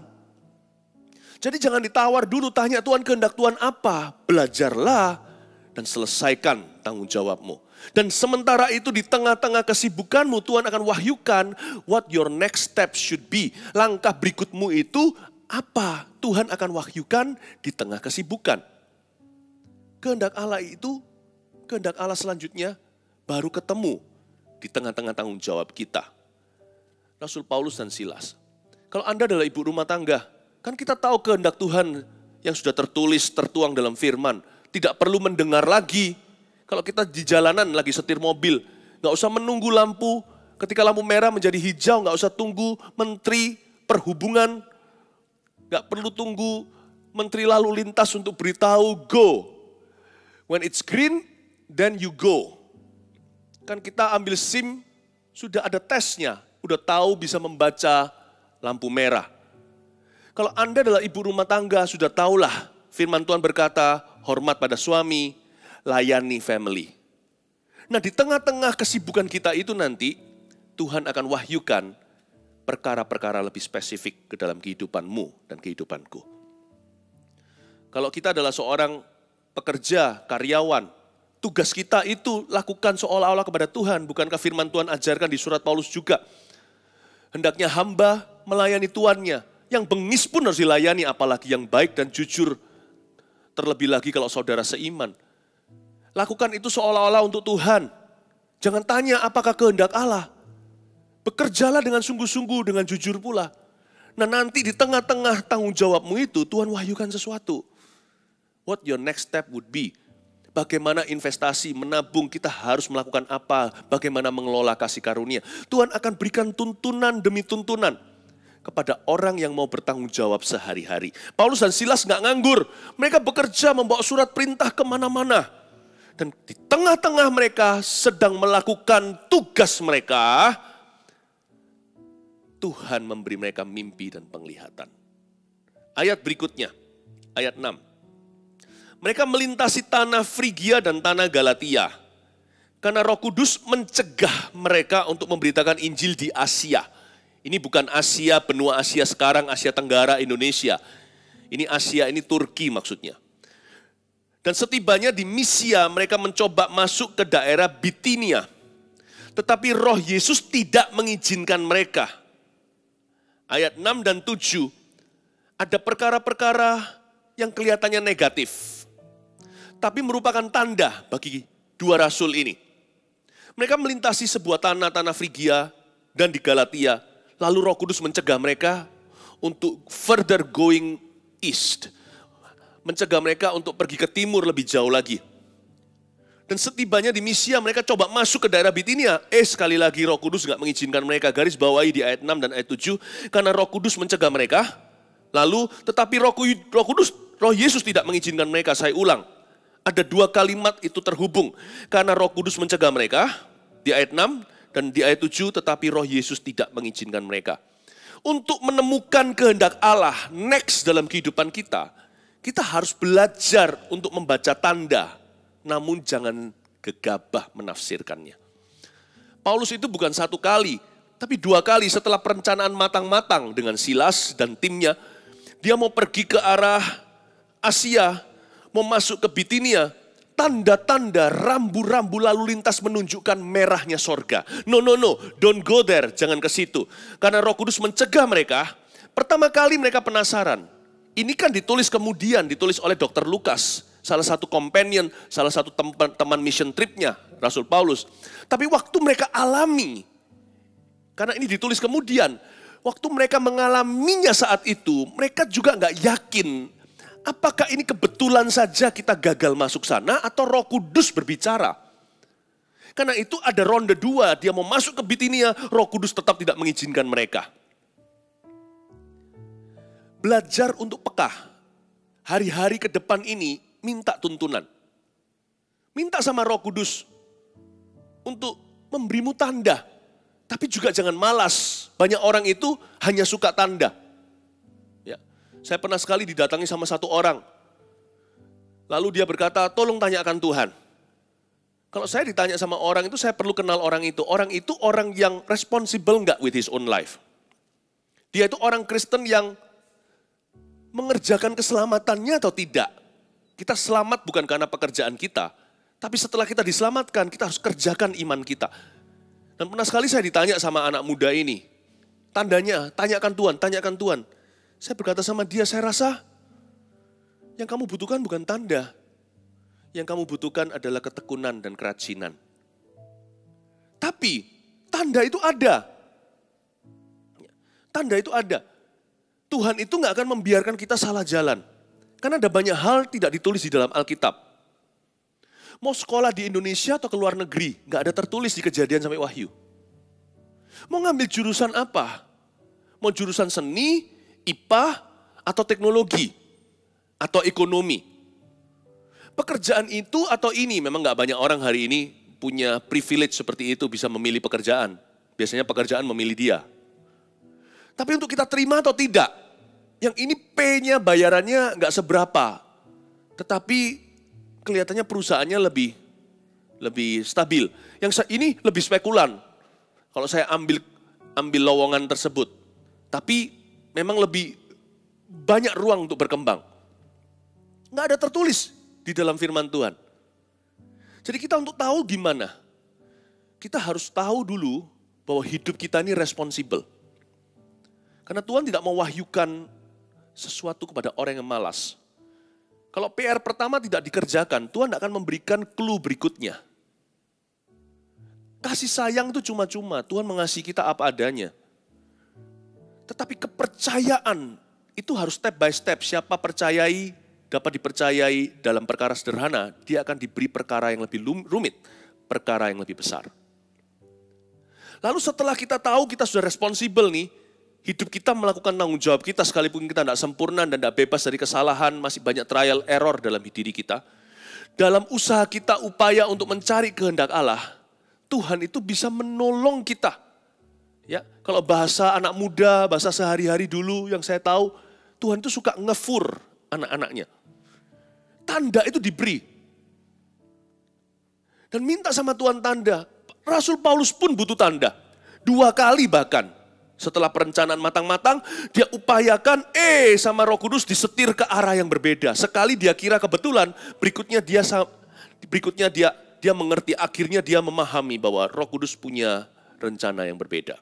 Jadi jangan ditawar dulu, tanya Tuhan kehendak Tuhan apa. Belajarlah dan selesaikan tanggung jawabmu. Dan sementara itu di tengah-tengah kesibukanmu Tuhan akan wahyukan what your next step should be. Langkah berikutmu itu apa? Tuhan akan wahyukan di tengah kesibukan. Kehendak Allah itu, kehendak Allah selanjutnya baru ketemu di tengah-tengah tanggung jawab kita. Rasul Paulus dan Silas. Kalau Anda adalah ibu rumah tangga, kan kita tahu kehendak Tuhan yang sudah tertulis, tertuang dalam firman. Tidak perlu mendengar lagi. Kalau kita di jalanan lagi setir mobil, gak usah menunggu lampu. Ketika lampu merah menjadi hijau, gak usah tunggu Menteri Perhubungan. Gak perlu tunggu Menteri Lalu Lintas untuk beritahu, go. When it's green, then you go. Kan kita ambil SIM, sudah ada tesnya. Udah tahu bisa membaca lampu merah. Kalau Anda adalah ibu rumah tangga, sudah tahulah firman Tuhan berkata, hormat pada suami, layani family. Nah, di tengah-tengah kesibukan kita itu nanti, Tuhan akan wahyukan perkara-perkara lebih spesifik ke dalam kehidupanmu dan kehidupanku. Kalau kita adalah seorang pekerja, karyawan, tugas kita itu lakukan seolah-olah kepada Tuhan. Bukankah firman Tuhan ajarkan di surat Paulus juga? Hendaknya hamba melayani tuannya. Yang bengis pun harus dilayani, apalagi yang baik dan jujur. Terlebih lagi kalau saudara seiman. Lakukan itu seolah-olah untuk Tuhan. Jangan tanya apakah kehendak Allah. Bekerjalah dengan sungguh-sungguh, dengan jujur pula. Nah, nanti di tengah-tengah tanggung jawabmu itu, Tuhan wahyukan sesuatu. What your next step would be. Bagaimana investasi, menabung, kita harus melakukan apa, bagaimana mengelola kasih karunia. Tuhan akan berikan tuntunan demi tuntunan kepada orang yang mau bertanggung jawab sehari-hari. Paulus dan Silas nggak nganggur, mereka bekerja membawa surat perintah kemana-mana. Dan di tengah-tengah mereka sedang melakukan tugas mereka, Tuhan memberi mereka mimpi dan penglihatan. Ayat berikutnya, ayat 6. Mereka melintasi tanah Frigia dan tanah Galatia. Karena Roh Kudus mencegah mereka untuk memberitakan Injil di Asia. Ini bukan Asia, benua Asia sekarang, Asia Tenggara, Indonesia. Ini Asia, ini Turki maksudnya. Dan setibanya di Misia, mereka mencoba masuk ke daerah Bitinia. Tetapi Roh Yesus tidak mengizinkan mereka. Ayat 6 dan 7, ada perkara-perkara yang kelihatannya negatif. Tapi merupakan tanda bagi dua rasul ini. Mereka melintasi sebuah tanah Frigia dan di Galatia. Lalu Roh Kudus mencegah mereka untuk further going east. Mencegah mereka untuk pergi ke timur lebih jauh lagi. Dan setibanya di Misia mereka coba masuk ke daerah Bitinia. Sekali lagi Roh Kudus gak mengizinkan mereka. Garis bawahi di ayat 6 dan ayat 7. Karena Roh Kudus mencegah mereka. Lalu tetapi Roh Yesus tidak mengizinkan mereka. Saya ulang. Ada dua kalimat itu terhubung. Karena Roh Kudus mencegah mereka, di ayat 6, dan di ayat 7, tetapi Roh Yesus tidak mengizinkan mereka. Untuk menemukan kehendak Allah next dalam kehidupan kita, kita harus belajar untuk membaca tanda, namun jangan gegabah menafsirkannya. Paulus itu bukan satu kali, tapi dua kali setelah perencanaan matang-matang dengan Silas dan timnya, dia mau pergi ke arah Asia, mau masuk ke Bitinia, tanda-tanda rambu-rambu lalu lintas menunjukkan merahnya sorga. No, don't go there, jangan ke situ. Karena Roh Kudus mencegah mereka, pertama kali mereka penasaran. Ini kan ditulis oleh Dr. Lukas, salah satu companion, salah satu teman mission tripnya, Rasul Paulus. Tapi waktu mereka alami, karena ini ditulis kemudian, waktu mereka mengalaminya saat itu, mereka juga nggak yakin apakah ini kebetulan saja kita gagal masuk sana atau Roh Kudus berbicara. Karena itu ada ronde 2, dia mau masuk ke Bitinia, Roh Kudus tetap tidak mengizinkan mereka. Belajar untuk peka. Hari-hari ke depan ini minta tuntunan. Minta sama Roh Kudus untuk memberimu tanda. Tapi juga jangan malas. Banyak orang itu hanya suka tanda. Saya pernah sekali didatangi sama satu orang. Lalu dia berkata, tolong tanyakan Tuhan. Kalau saya ditanya sama orang itu, saya perlu kenal orang itu. Orang itu orang yang responsible nggak with his own life. Dia itu orang Kristen yang mengerjakan keselamatannya atau tidak. Kita selamat bukan karena pekerjaan kita. Tapi setelah kita diselamatkan, kita harus kerjakan iman kita. Dan pernah sekali saya ditanya sama anak muda ini. Tandanya, tanyakan Tuhan. Saya berkata sama dia, saya rasa yang kamu butuhkan bukan tanda. Yang kamu butuhkan adalah ketekunan dan kerajinan. Tapi tanda itu ada. Tanda itu ada. Tuhan itu gak akan membiarkan kita salah jalan. Karena ada banyak hal tidak ditulis di dalam Alkitab. Mau sekolah di Indonesia atau ke luar negeri, gak ada tertulis di Kejadian sampai Wahyu. Mau ngambil jurusan apa? Mau jurusan seni, IPA, atau teknologi, atau ekonomi. Pekerjaan itu atau ini, memang gak banyak orang hari ini punya privilege seperti itu, bisa memilih pekerjaan. Biasanya pekerjaan memilih dia. Tapi untuk kita terima atau tidak, yang ini P-nya bayarannya gak seberapa. Tetapi kelihatannya perusahaannya lebih stabil. Yang ini lebih spekulan. Kalau saya ambil lowongan tersebut. Tapi memang lebih banyak ruang untuk berkembang. Nggak ada tertulis di dalam firman Tuhan. Jadi kita untuk tahu gimana, kita harus tahu dulu bahwa hidup kita ini responsibel. Karena Tuhan tidak mau wahyukan sesuatu kepada orang yang malas. Kalau PR pertama tidak dikerjakan, Tuhan akan memberikan clue berikutnya. Kasih sayang itu cuma-cuma, Tuhan mengasihi kita apa adanya. Tetapi kepercayaan itu harus step by step. Siapa percayai, dapat dipercayai dalam perkara sederhana, dia akan diberi perkara yang lebih rumit, perkara yang lebih besar. Lalu setelah kita tahu kita sudah responsibel nih, hidup kita melakukan tanggung jawab kita sekalipun kita tidak sempurna dan tidak bebas dari kesalahan, masih banyak trial error dalam diri kita. Dalam usaha kita upaya untuk mencari kehendak Allah, Tuhan itu bisa menolong kita. Ya, kalau bahasa anak muda, bahasa sehari-hari dulu yang saya tahu, Tuhan itu suka ngefur anak-anaknya. Tanda itu diberi. Dan minta sama Tuhan tanda. Rasul Paulus pun butuh tanda. 2 kali bahkan. Setelah perencanaan matang-matang, dia upayakan sama Roh Kudus disetir ke arah yang berbeda. Sekali dia kira kebetulan, berikutnya dia mengerti, akhirnya dia memahami bahwa Roh Kudus punya rencana yang berbeda.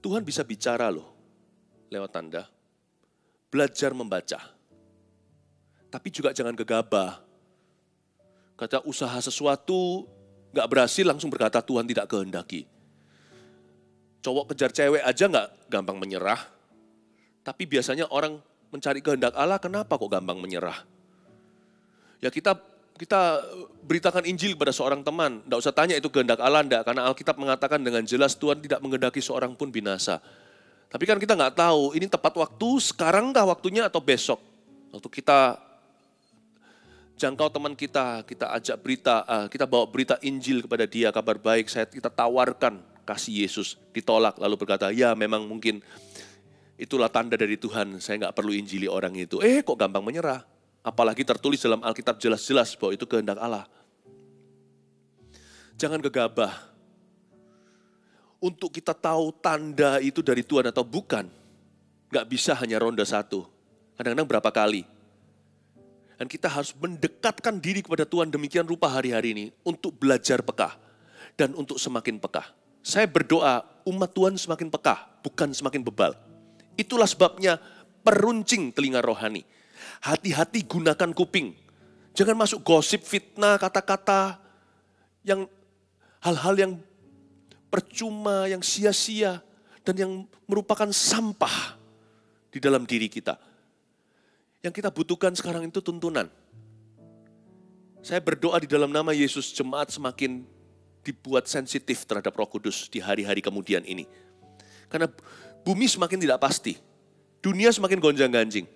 Tuhan bisa bicara loh lewat tanda. Belajar membaca. Tapi juga jangan gegabah. Kata usaha sesuatu gak berhasil langsung berkata Tuhan tidak kehendaki. Cowok kejar cewek aja gak gampang menyerah. Tapi biasanya orang mencari kehendak Allah, kenapa kok gampang menyerah? Ya kita beritakan Injil kepada seorang teman. Tidak usah tanya itu kehendak Allah enggak, karena Alkitab mengatakan dengan jelas Tuhan tidak menghendaki seorang pun binasa. Tapi kan kita nggak tahu ini tepat waktu, sekarangkah waktunya atau besok. Waktu kita jangkau teman kita ajak berita, kita bawa berita Injil kepada dia, kabar baik, kita tawarkan kasih Yesus, ditolak lalu berkata, ya memang mungkin itulah tanda dari Tuhan, saya nggak perlu injili orang itu. Kok gampang menyerah? Apalagi tertulis dalam Alkitab jelas-jelas bahwa itu kehendak Allah. Jangan gegabah. Untuk kita tahu tanda itu dari Tuhan atau bukan, nggak bisa hanya ronde 1. Kadang-kadang berapa kali. Dan kita harus mendekatkan diri kepada Tuhan demikian rupa hari-hari ini untuk belajar peka dan untuk semakin peka. Saya berdoa umat Tuhan semakin peka, bukan semakin bebal. Itulah sebabnya peruncing telinga rohani. Hati-hati gunakan kuping. Jangan masuk gosip, fitnah, kata-kata yang hal-hal yang percuma, yang sia-sia, dan yang merupakan sampah di dalam diri kita. Yang kita butuhkan sekarang itu tuntunan. Saya berdoa di dalam nama Yesus, jemaat semakin dibuat sensitif terhadap Roh Kudus di hari-hari kemudian ini. Karena bumi semakin tidak pasti, dunia semakin gonjang-ganjing.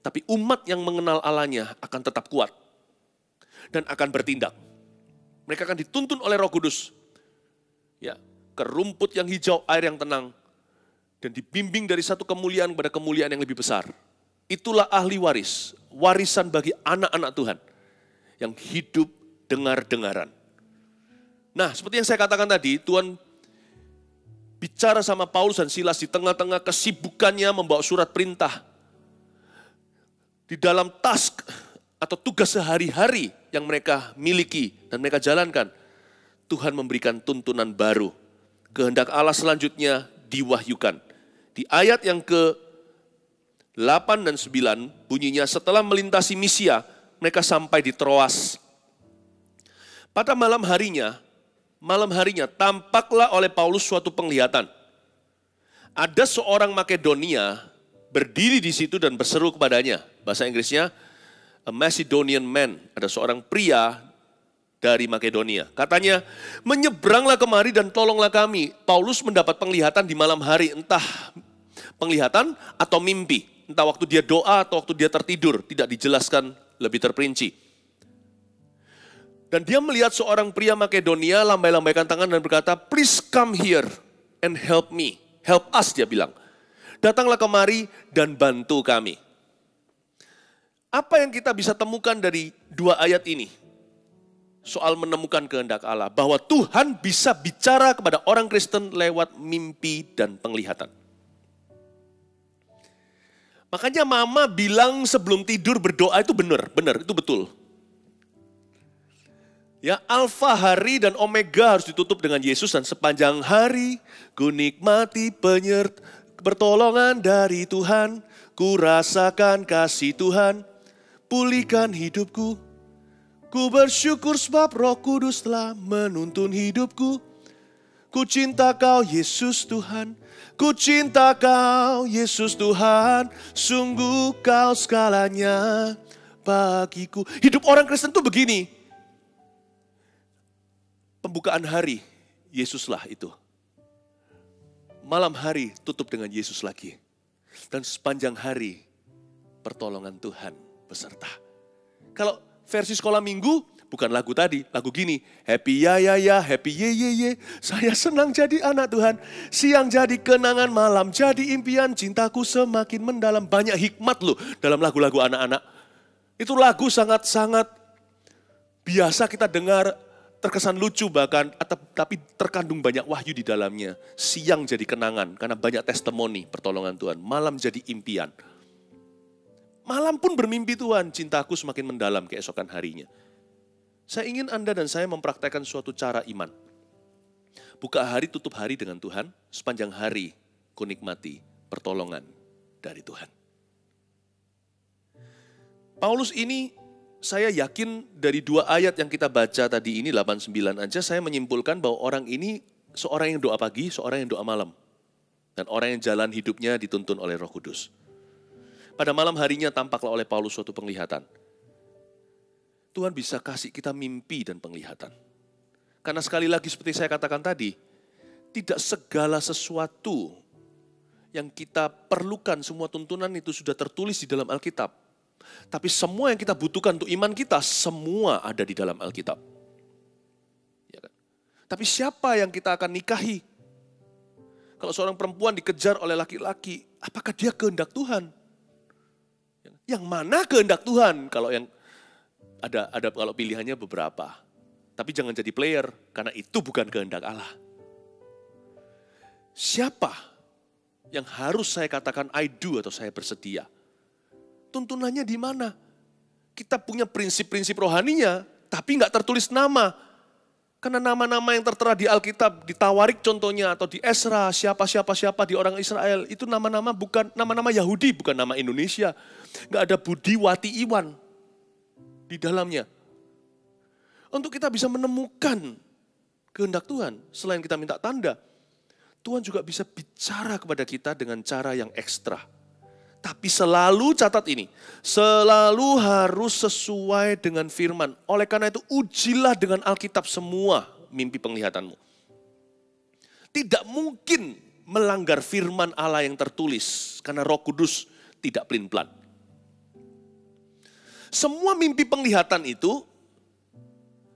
Tapi umat yang mengenal Allahnya akan tetap kuat dan akan bertindak. Mereka akan dituntun oleh Roh Kudus. Ya, ke rumput yang hijau, air yang tenang, dan dibimbing dari satu kemuliaan kepada kemuliaan yang lebih besar. Itulah ahli waris, warisan bagi anak-anak Tuhan yang hidup dengar-dengaran. Nah, seperti yang saya katakan tadi, Tuhan bicara sama Paulus dan Silas di tengah-tengah kesibukannya membawa surat perintah. Di dalam task atau tugas sehari-hari yang mereka miliki dan mereka jalankan, Tuhan memberikan tuntunan baru. Kehendak Allah selanjutnya diwahyukan. Di ayat yang ke-8 dan 9 bunyinya, setelah melintasi Misia, mereka sampai di Troas. Pada malam harinya tampaklah oleh Paulus suatu penglihatan. Ada seorang Makedonia berdiri di situ dan berseru kepadanya. Bahasa Inggrisnya, a Macedonian man. Ada seorang pria dari Makedonia. Katanya, menyeberanglah kemari dan tolonglah kami. Paulus mendapat penglihatan di malam hari. Entah penglihatan atau mimpi. Entah waktu dia doa atau waktu dia tertidur. Tidak dijelaskan lebih terperinci. Dan dia melihat seorang pria Makedonia lambai-lambaikan tangan dan berkata, please come here and help me. Help us, dia bilang. Datanglah kemari dan bantu kami. Apa yang kita bisa temukan dari 2 ayat ini? Soal menemukan kehendak Allah. Bahwa Tuhan bisa bicara kepada orang Kristen lewat mimpi dan penglihatan. Makanya mama bilang sebelum tidur berdoa itu benar, itu betul. Ya, alfa hari dan omega harus ditutup dengan Yesus, dan sepanjang hari ku nikmati pertolongan dari Tuhan, ku rasakan kasih Tuhan, pulihkan hidupku. Ku bersyukur sebab Roh Kudus telah menuntun hidupku. Ku cinta kau Yesus Tuhan, ku cinta kau Yesus Tuhan, sungguh kau segalanya bagiku. Hidup orang Kristen tuh begini. Pembukaan hari, Yesuslah itu. Malam hari tutup dengan Yesus lagi. Dan sepanjang hari, pertolongan Tuhan beserta. Kalau versi sekolah minggu, bukan lagu tadi, lagu gini. Happy ya ya ya, happy ye ye ye. Saya senang jadi anak Tuhan. Siang jadi kenangan, malam jadi impian. Cintaku semakin mendalam. Banyak hikmat loh dalam lagu-lagu anak-anak. Itu lagu sangat-sangat biasa kita dengar, terkesan lucu bahkan, tapi terkandung banyak wahyu di dalamnya. Siang jadi kenangan karena banyak testimoni pertolongan Tuhan. Malam jadi impian. Malam pun bermimpi Tuhan, cintaku semakin mendalam keesokan harinya. Saya ingin Anda dan saya mempraktekkan suatu cara iman. Buka hari, tutup hari dengan Tuhan, sepanjang hari ku nikmati pertolongan dari Tuhan. Paulus ini, saya yakin dari 2 ayat yang kita baca tadi ini, 8-9 aja, saya menyimpulkan bahwa orang ini seorang yang doa pagi, seorang yang doa malam. Dan orang yang jalan hidupnya dituntun oleh Roh Kudus. Pada malam harinya tampaklah oleh Paulus suatu penglihatan. Tuhan bisa kasih kita mimpi dan penglihatan. Karena sekali lagi seperti saya katakan tadi, tidak segala sesuatu yang kita perlukan, semua tuntunan itu sudah tertulis di dalam Alkitab. Tapi semua yang kita butuhkan untuk iman kita, semua ada di dalam Alkitab. Ya kan? Tapi siapa yang kita akan nikahi? Kalau seorang perempuan dikejar oleh laki-laki, apakah dia kehendak Tuhan? Yang mana kehendak Tuhan? Kalau yang ada kalau pilihannya beberapa. Tapi jangan jadi player, karena itu bukan kehendak Allah. Siapa yang harus saya katakan I do atau saya bersedia? Tuntunannya di mana? Kita punya prinsip-prinsip rohaninya, tapi nggak tertulis nama. Karena nama-nama yang tertera di Alkitab, di Tawarik contohnya, atau di Esra, siapa di orang Israel, itu nama-nama bukan nama-nama Yahudi, bukan nama Indonesia. Nggak ada Budi, Wati, Iwan di dalamnya. Untuk kita bisa menemukan kehendak Tuhan, selain kita minta tanda, Tuhan juga bisa bicara kepada kita dengan cara yang ekstra. Tapi selalu catat ini, selalu harus sesuai dengan firman. Oleh karena itu ujilah dengan Alkitab semua mimpi penglihatanmu. Tidak mungkin melanggar firman Allah yang tertulis, karena Roh Kudus tidak pelin-pelan. Semua mimpi penglihatan itu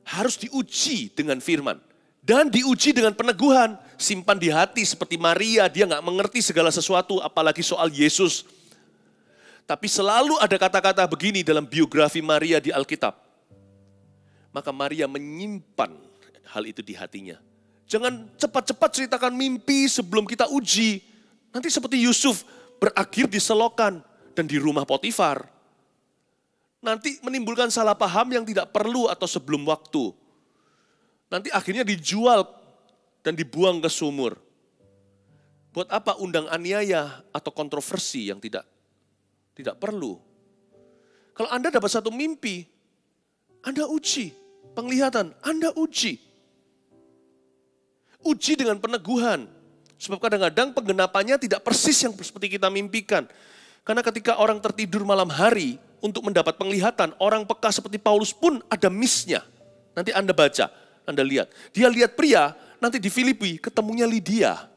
harus diuji dengan firman. Dan diuji dengan peneguhan, simpan di hati seperti Maria, dia gak mengerti segala sesuatu, apalagi soal Yesus. Tapi selalu ada kata-kata begini dalam biografi Maria di Alkitab. Maka Maria menyimpan hal itu di hatinya. Jangan cepat-cepat ceritakan mimpi sebelum kita uji. Nanti seperti Yusuf berakhir di selokan dan di rumah Potifar. Nanti menimbulkan salah paham yang tidak perlu atau sebelum waktu. Nanti akhirnya dijual dan dibuang ke sumur. Buat apa undang aniaya atau kontroversi yang tidak perlu. Kalau Anda dapat satu mimpi, Anda uji. Penglihatan, Anda uji. Uji dengan peneguhan. Sebab kadang-kadang penggenapannya tidak persis yang seperti kita mimpikan. Karena ketika orang tertidur malam hari untuk mendapat penglihatan, orang peka seperti Paulus pun ada miss-nya. Nanti Anda baca, Anda lihat. Dia lihat pria, nanti di Filipi ketemunya Lydia.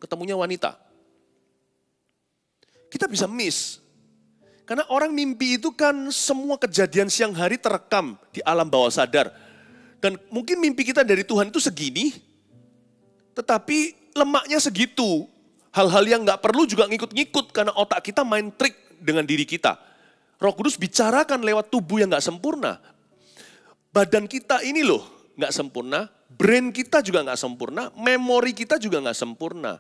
Ketemunya wanita. Kita bisa miss. Karena orang mimpi itu kan semua kejadian siang hari terekam di alam bawah sadar. Dan mungkin mimpi kita dari Tuhan itu segini, tetapi lemaknya segitu. Hal-hal yang gak perlu juga ngikut-ngikut karena otak kita main trik dengan diri kita. Roh Kudus bicarakan lewat tubuh yang gak sempurna. Badan kita ini loh gak sempurna, brain kita juga gak sempurna, memori kita juga gak sempurna.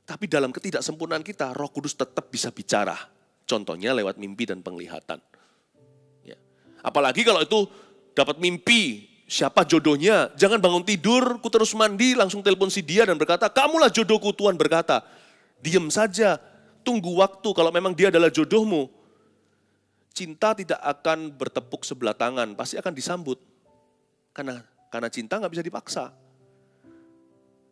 Tapi dalam ketidaksempurnaan kita, Roh Kudus tetap bisa bicara. Contohnya lewat mimpi dan penglihatan. Ya. Apalagi kalau itu dapat mimpi, siapa jodohnya, jangan bangun tidur, ku terus mandi, langsung telepon si dia dan berkata, kamulah jodohku, Tuhan berkata. Diam saja, tunggu waktu kalau memang dia adalah jodohmu. Cinta tidak akan bertepuk sebelah tangan, pasti akan disambut. Karena cinta gak bisa dipaksa.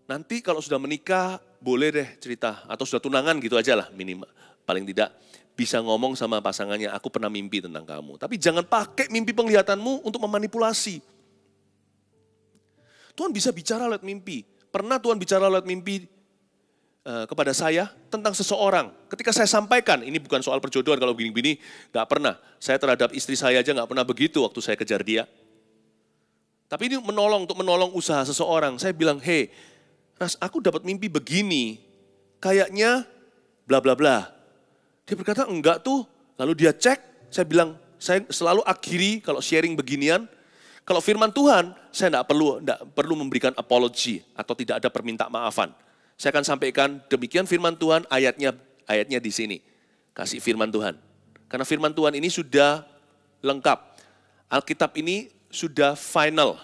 Nanti kalau sudah menikah, boleh deh cerita. Atau sudah tunangan gitu aja lah minimal. Paling tidak bisa ngomong sama pasangannya, aku pernah mimpi tentang kamu. Tapi jangan pakai mimpi penglihatanmu untuk memanipulasi. Tuhan bisa bicara lewat mimpi. Pernah Tuhan bicara lewat mimpi kepada saya tentang seseorang. Ketika saya sampaikan, ini bukan soal perjodohan, kalau begini-begini gak pernah. Saya terhadap istri saya aja gak pernah begitu waktu saya kejar dia. Tapi ini untuk menolong usaha seseorang. Saya bilang, hey, Ras, aku dapat mimpi begini. Kayaknya bla bla bla. Dia berkata, enggak tuh. Lalu dia cek, saya bilang, saya selalu akhiri kalau sharing beginian. Kalau firman Tuhan, saya enggak perlu memberikan apology atau tidak ada permintaan maafan. Saya akan sampaikan demikian firman Tuhan, ayatnya di sini. Kasih firman Tuhan. Karena firman Tuhan ini sudah lengkap. Alkitab ini sudah final.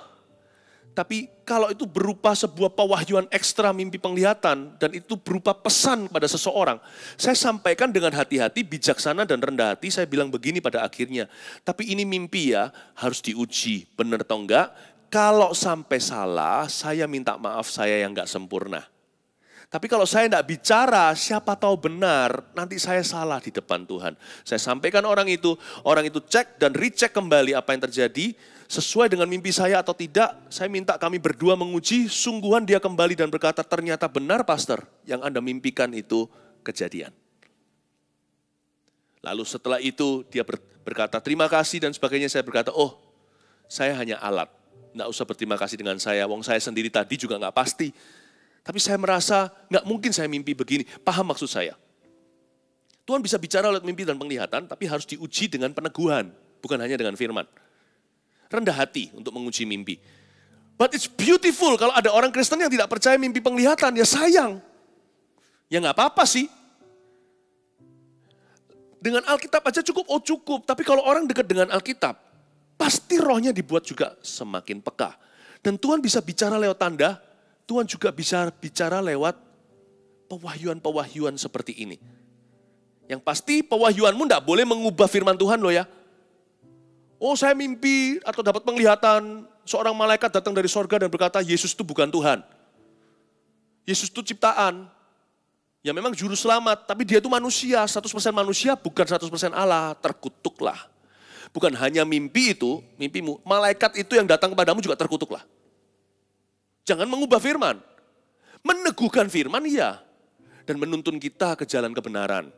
Tapi kalau itu berupa sebuah pewahyuan ekstra mimpi penglihatan dan itu berupa pesan pada seseorang, saya sampaikan dengan hati-hati, bijaksana dan rendah hati, saya bilang begini pada akhirnya. Tapi ini mimpi ya, harus diuji, benar atau enggak. Kalau sampai salah, saya minta maaf, saya yang enggak sempurna. Tapi kalau saya tidak bicara, siapa tahu benar, nanti saya salah di depan Tuhan. Saya sampaikan orang itu cek dan recheck kembali apa yang terjadi, sesuai dengan mimpi saya atau tidak. Saya minta kami berdua menguji, sungguhan dia kembali dan berkata, ternyata benar pastor, yang Anda mimpikan itu kejadian. Lalu setelah itu dia berkata terima kasih dan sebagainya, saya berkata, oh saya hanya alat, tidak usah berterima kasih dengan saya, wong saya sendiri tadi juga nggak pasti. Tapi saya merasa nggak mungkin saya mimpi begini. Paham maksud saya? Tuhan bisa bicara lewat mimpi dan penglihatan, tapi harus diuji dengan peneguhan, bukan hanya dengan firman. Rendah hati untuk menguji mimpi. But it's beautiful kalau ada orang Kristen yang tidak percaya mimpi penglihatan, ya sayang. Ya nggak apa-apa sih. Dengan Alkitab aja cukup. Tapi kalau orang dekat dengan Alkitab, pasti rohnya dibuat juga semakin peka. Dan Tuhan bisa bicara lewat tanda, Tuhan juga bisa bicara lewat pewahyuan-pewahyuan seperti ini. Yang pasti pewahyuanmu tidak boleh mengubah firman Tuhan loh ya. Oh saya mimpi atau dapat penglihatan seorang malaikat datang dari sorga dan berkata Yesus itu bukan Tuhan. Yesus itu ciptaan. Ya memang juru selamat, tapi dia itu manusia, 100% manusia bukan 100% Allah, terkutuklah. Bukan hanya mimpimu, malaikat itu yang datang kepadamu juga terkutuklah. Jangan mengubah firman. Meneguhkan firman iya. Dan menuntun kita ke jalan kebenaran.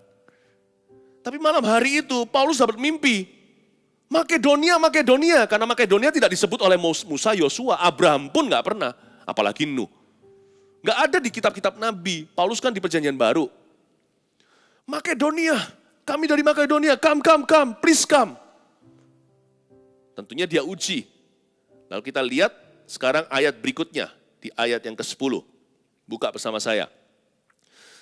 Tapi malam hari itu Paulus dapat mimpi. Makedonia. Karena Makedonia tidak disebut oleh Musa, Yosua, Abraham pun gak pernah. Apalagi Nuh. Gak ada di kitab-kitab Nabi. Paulus kan di perjanjian baru. Makedonia. Kami dari Makedonia. Come. Please come. Tentunya dia uji. Lalu kita lihat sekarang ayat berikutnya. Di ayat yang ke-10. Buka bersama saya.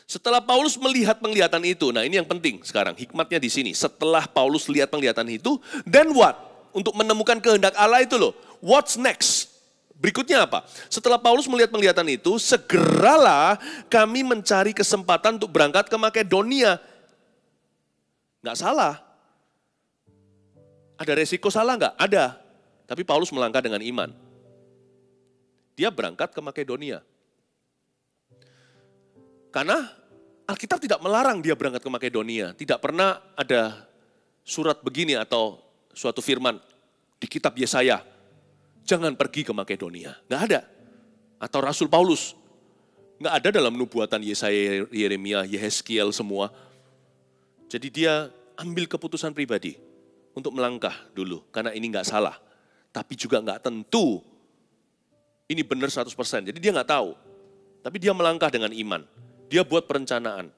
Setelah Paulus melihat penglihatan itu, nah ini yang penting sekarang, hikmatnya di sini. Setelah Paulus lihat penglihatan itu, then what? Untuk menemukan kehendak Allah itu loh, what's next? Berikutnya apa? Setelah Paulus melihat penglihatan itu, segeralah kami mencari kesempatan untuk berangkat ke Makedonia. Nggak salah. Ada resiko salah nggak? Ada. Tapi Paulus melangkah dengan iman. Dia berangkat ke Makedonia. Karena Alkitab tidak melarang dia berangkat ke Makedonia. Tidak pernah ada surat begini atau suatu firman di kitab Yesaya. Jangan pergi ke Makedonia. Nggak ada. Atau Rasul Paulus. Nggak ada dalam nubuatan Yesaya, Yeremia, Yehezkiel semua. Jadi dia ambil keputusan pribadi untuk melangkah dulu. Karena ini nggak salah. Tapi juga nggak tentu ini benar 100%. Jadi dia nggak tahu. Tapi dia melangkah dengan iman. Dia buat perencanaan.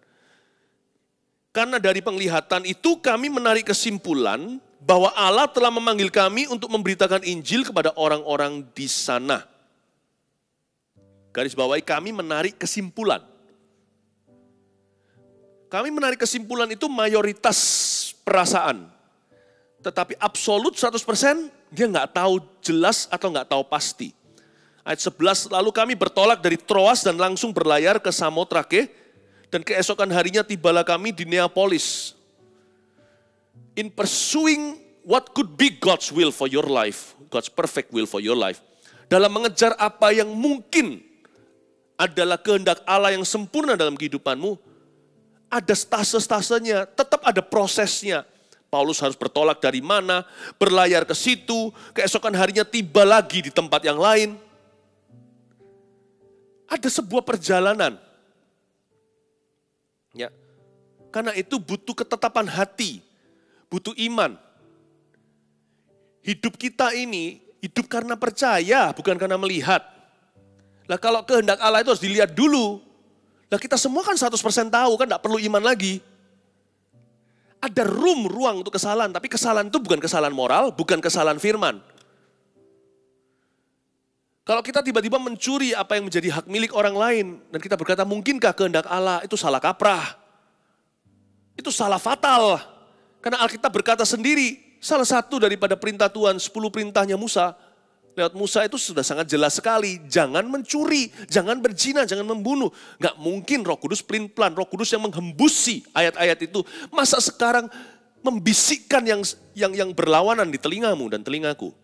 Karena dari penglihatan itu kami menarik kesimpulan bahwa Allah telah memanggil kami untuk memberitakan Injil kepada orang-orang di sana. Garis bawahi, kami menarik kesimpulan. Kami menarik kesimpulan itu mayoritas perasaan. Tetapi absolut 100% dia nggak tahu jelas atau nggak tahu pasti. Ayat 11, lalu kami bertolak dari Troas dan langsung berlayar ke Samotrake. Dan keesokan harinya tibalah kami di Neapolis. In pursuing what could be God's will for your life. God's perfect will for your life. Dalam mengejar apa yang mungkin adalah kehendak Allah yang sempurna dalam kehidupanmu, ada stase-stasenya, tetap ada prosesnya. Paulus harus bertolak dari mana, berlayar ke situ, keesokan harinya tiba lagi di tempat yang lain. Ada sebuah perjalanan. Ya. Karena itu butuh ketetapan hati, butuh iman. Hidup kita ini hidup karena percaya, bukan karena melihat. Lah kalau kehendak Allah itu harus dilihat dulu. Lah kita semua kan 100% tahu, kan tidak perlu iman lagi. Ada ruang untuk kesalahan, tapi kesalahan itu bukan kesalahan moral, bukan kesalahan firman. Kalau kita tiba-tiba mencuri apa yang menjadi hak milik orang lain, dan kita berkata mungkinkah kehendak Allah, itu salah kaprah. Itu salah fatal. Karena Alkitab berkata sendiri, salah satu daripada perintah Tuhan, 10 perintahnya Musa, lewat Musa itu sudah sangat jelas sekali. Jangan mencuri, jangan berzina, jangan membunuh. Gak mungkin Roh Kudus pelin-pelan, Roh Kudus yang menghembusi ayat-ayat itu. Masa sekarang membisikkan yang berlawanan di telingamu dan telingaku.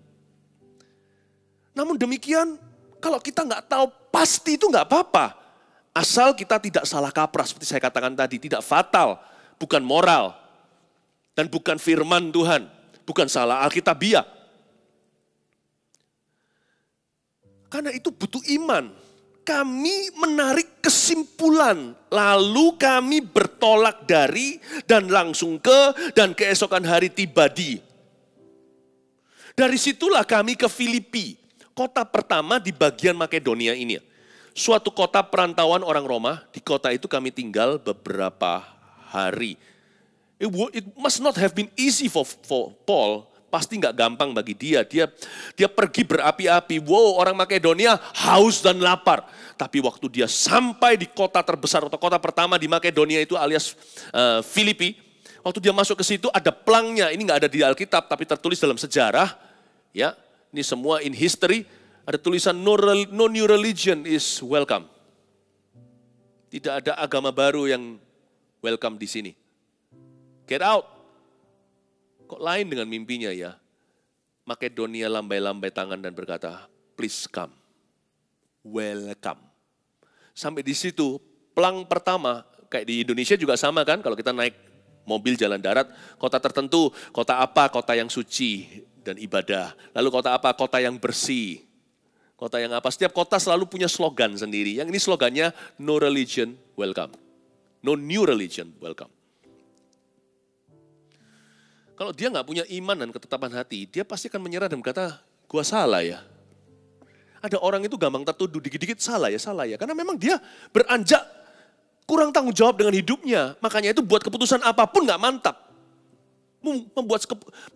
Namun demikian, kalau kita gak tahu pasti itu gak apa-apa. Asal kita tidak salah kaprah, seperti saya katakan tadi, tidak fatal, bukan moral. Dan bukan firman Tuhan, bukan salah alkitabiah. Karena itu butuh iman. Kami menarik kesimpulan, lalu kami bertolak dari dan langsung ke dan keesokan hari tiba di. Dari situlah kami ke Filipi, kota pertama di bagian Makedonia ini. Suatu kota perantauan orang Roma, di kota itu kami tinggal beberapa hari. It must not have been easy for Paul. Pasti nggak gampang bagi dia. Dia pergi berapi-api. Wow, orang Makedonia haus dan lapar. Tapi waktu dia sampai di kota terbesar atau kota pertama di Makedonia itu alias Filipi. Waktu dia masuk ke situ ada pelangnya. Ini nggak ada di Alkitab tapi tertulis dalam sejarah. Ya, ini semua in history. Ada tulisan no new religion is welcome. Tidak ada agama baru yang welcome di sini. Get out. Kok lain dengan mimpinya ya? Makedonia lambai-lambai tangan dan berkata, please come, welcome. Sampai di situ, pelang pertama, kayak di Indonesia juga sama kan, kalau kita naik mobil jalan darat, kota tertentu, kota apa, kota yang suci dan ibadah. Lalu kota apa, kota yang bersih. Kota yang apa, setiap kota selalu punya slogan sendiri. Yang ini slogannya, no religion, welcome. No new religion, welcome. Kalau dia nggak punya iman dan ketetapan hati, dia pasti akan menyerah dan berkata, gua salah ya. Ada orang itu gampang tertuduh, dikit-dikit salah ya. Karena memang dia beranjak kurang tanggung jawab dengan hidupnya. Makanya itu buat keputusan apapun nggak mantap.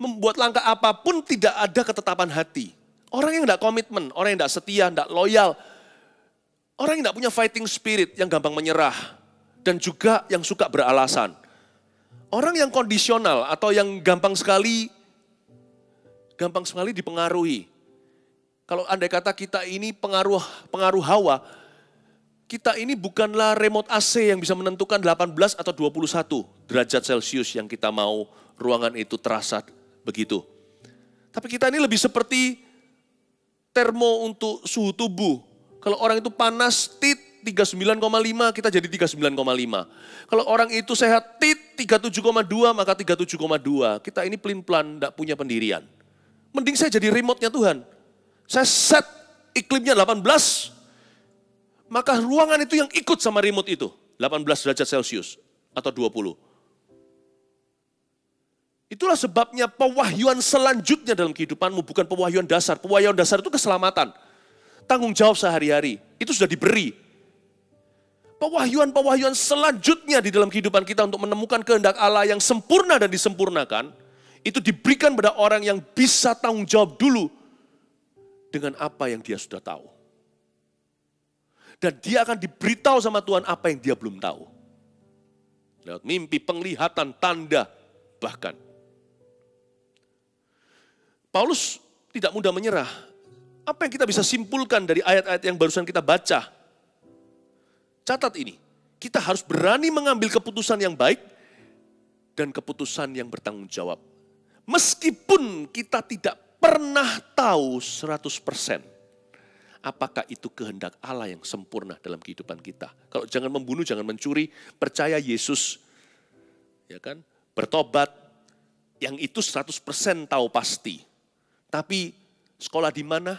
Membuat langkah apapun tidak ada ketetapan hati. Orang yang nggak komitmen, orang yang nggak setia, nggak loyal. Orang yang nggak punya fighting spirit, yang gampang menyerah. Dan juga yang suka beralasan. Orang yang kondisional atau yang gampang sekali dipengaruhi. Kalau andai kata kita ini pengaruh hawa, kita ini bukanlah remote AC yang bisa menentukan 18 atau 21 derajat Celcius yang kita mau ruangan itu terasa begitu. Tapi kita ini lebih seperti termo untuk suhu tubuh. Kalau orang itu panas, 39,5, kita jadi 39,5. Kalau orang itu sehat, 37,2, maka 37,2. Kita ini pelin-pelan, tidak punya pendirian. Mending saya jadi remote-nya Tuhan. Saya set iklimnya 18, maka ruangan itu yang ikut sama remote itu. 18 derajat Celcius atau 20. Itulah sebabnya pewahyuan selanjutnya dalam kehidupanmu bukan pewahyuan dasar. Pewahyuan dasar itu keselamatan. Tanggung jawab sehari-hari, itu sudah diberi. Pewahyuan-pewahyuan selanjutnya di dalam kehidupan kita untuk menemukan kehendak Allah yang sempurna dan disempurnakan, itu diberikan pada orang yang bisa tanggung jawab dulu dengan apa yang dia sudah tahu. Dan dia akan diberitahu sama Tuhan apa yang dia belum tahu. Lewat mimpi, penglihatan, tanda, bahkan. Paulus tidak mudah menyerah. Apa yang kita bisa simpulkan dari ayat-ayat yang barusan kita baca? Catat ini, kita harus berani mengambil keputusan yang baik dan keputusan yang bertanggung jawab. Meskipun kita tidak pernah tahu 100% apakah itu kehendak Allah yang sempurna dalam kehidupan kita? Kalau jangan membunuh, jangan mencuri, percaya Yesus, ya kan? Bertobat, yang itu 100% tahu pasti. Tapi sekolah di mana?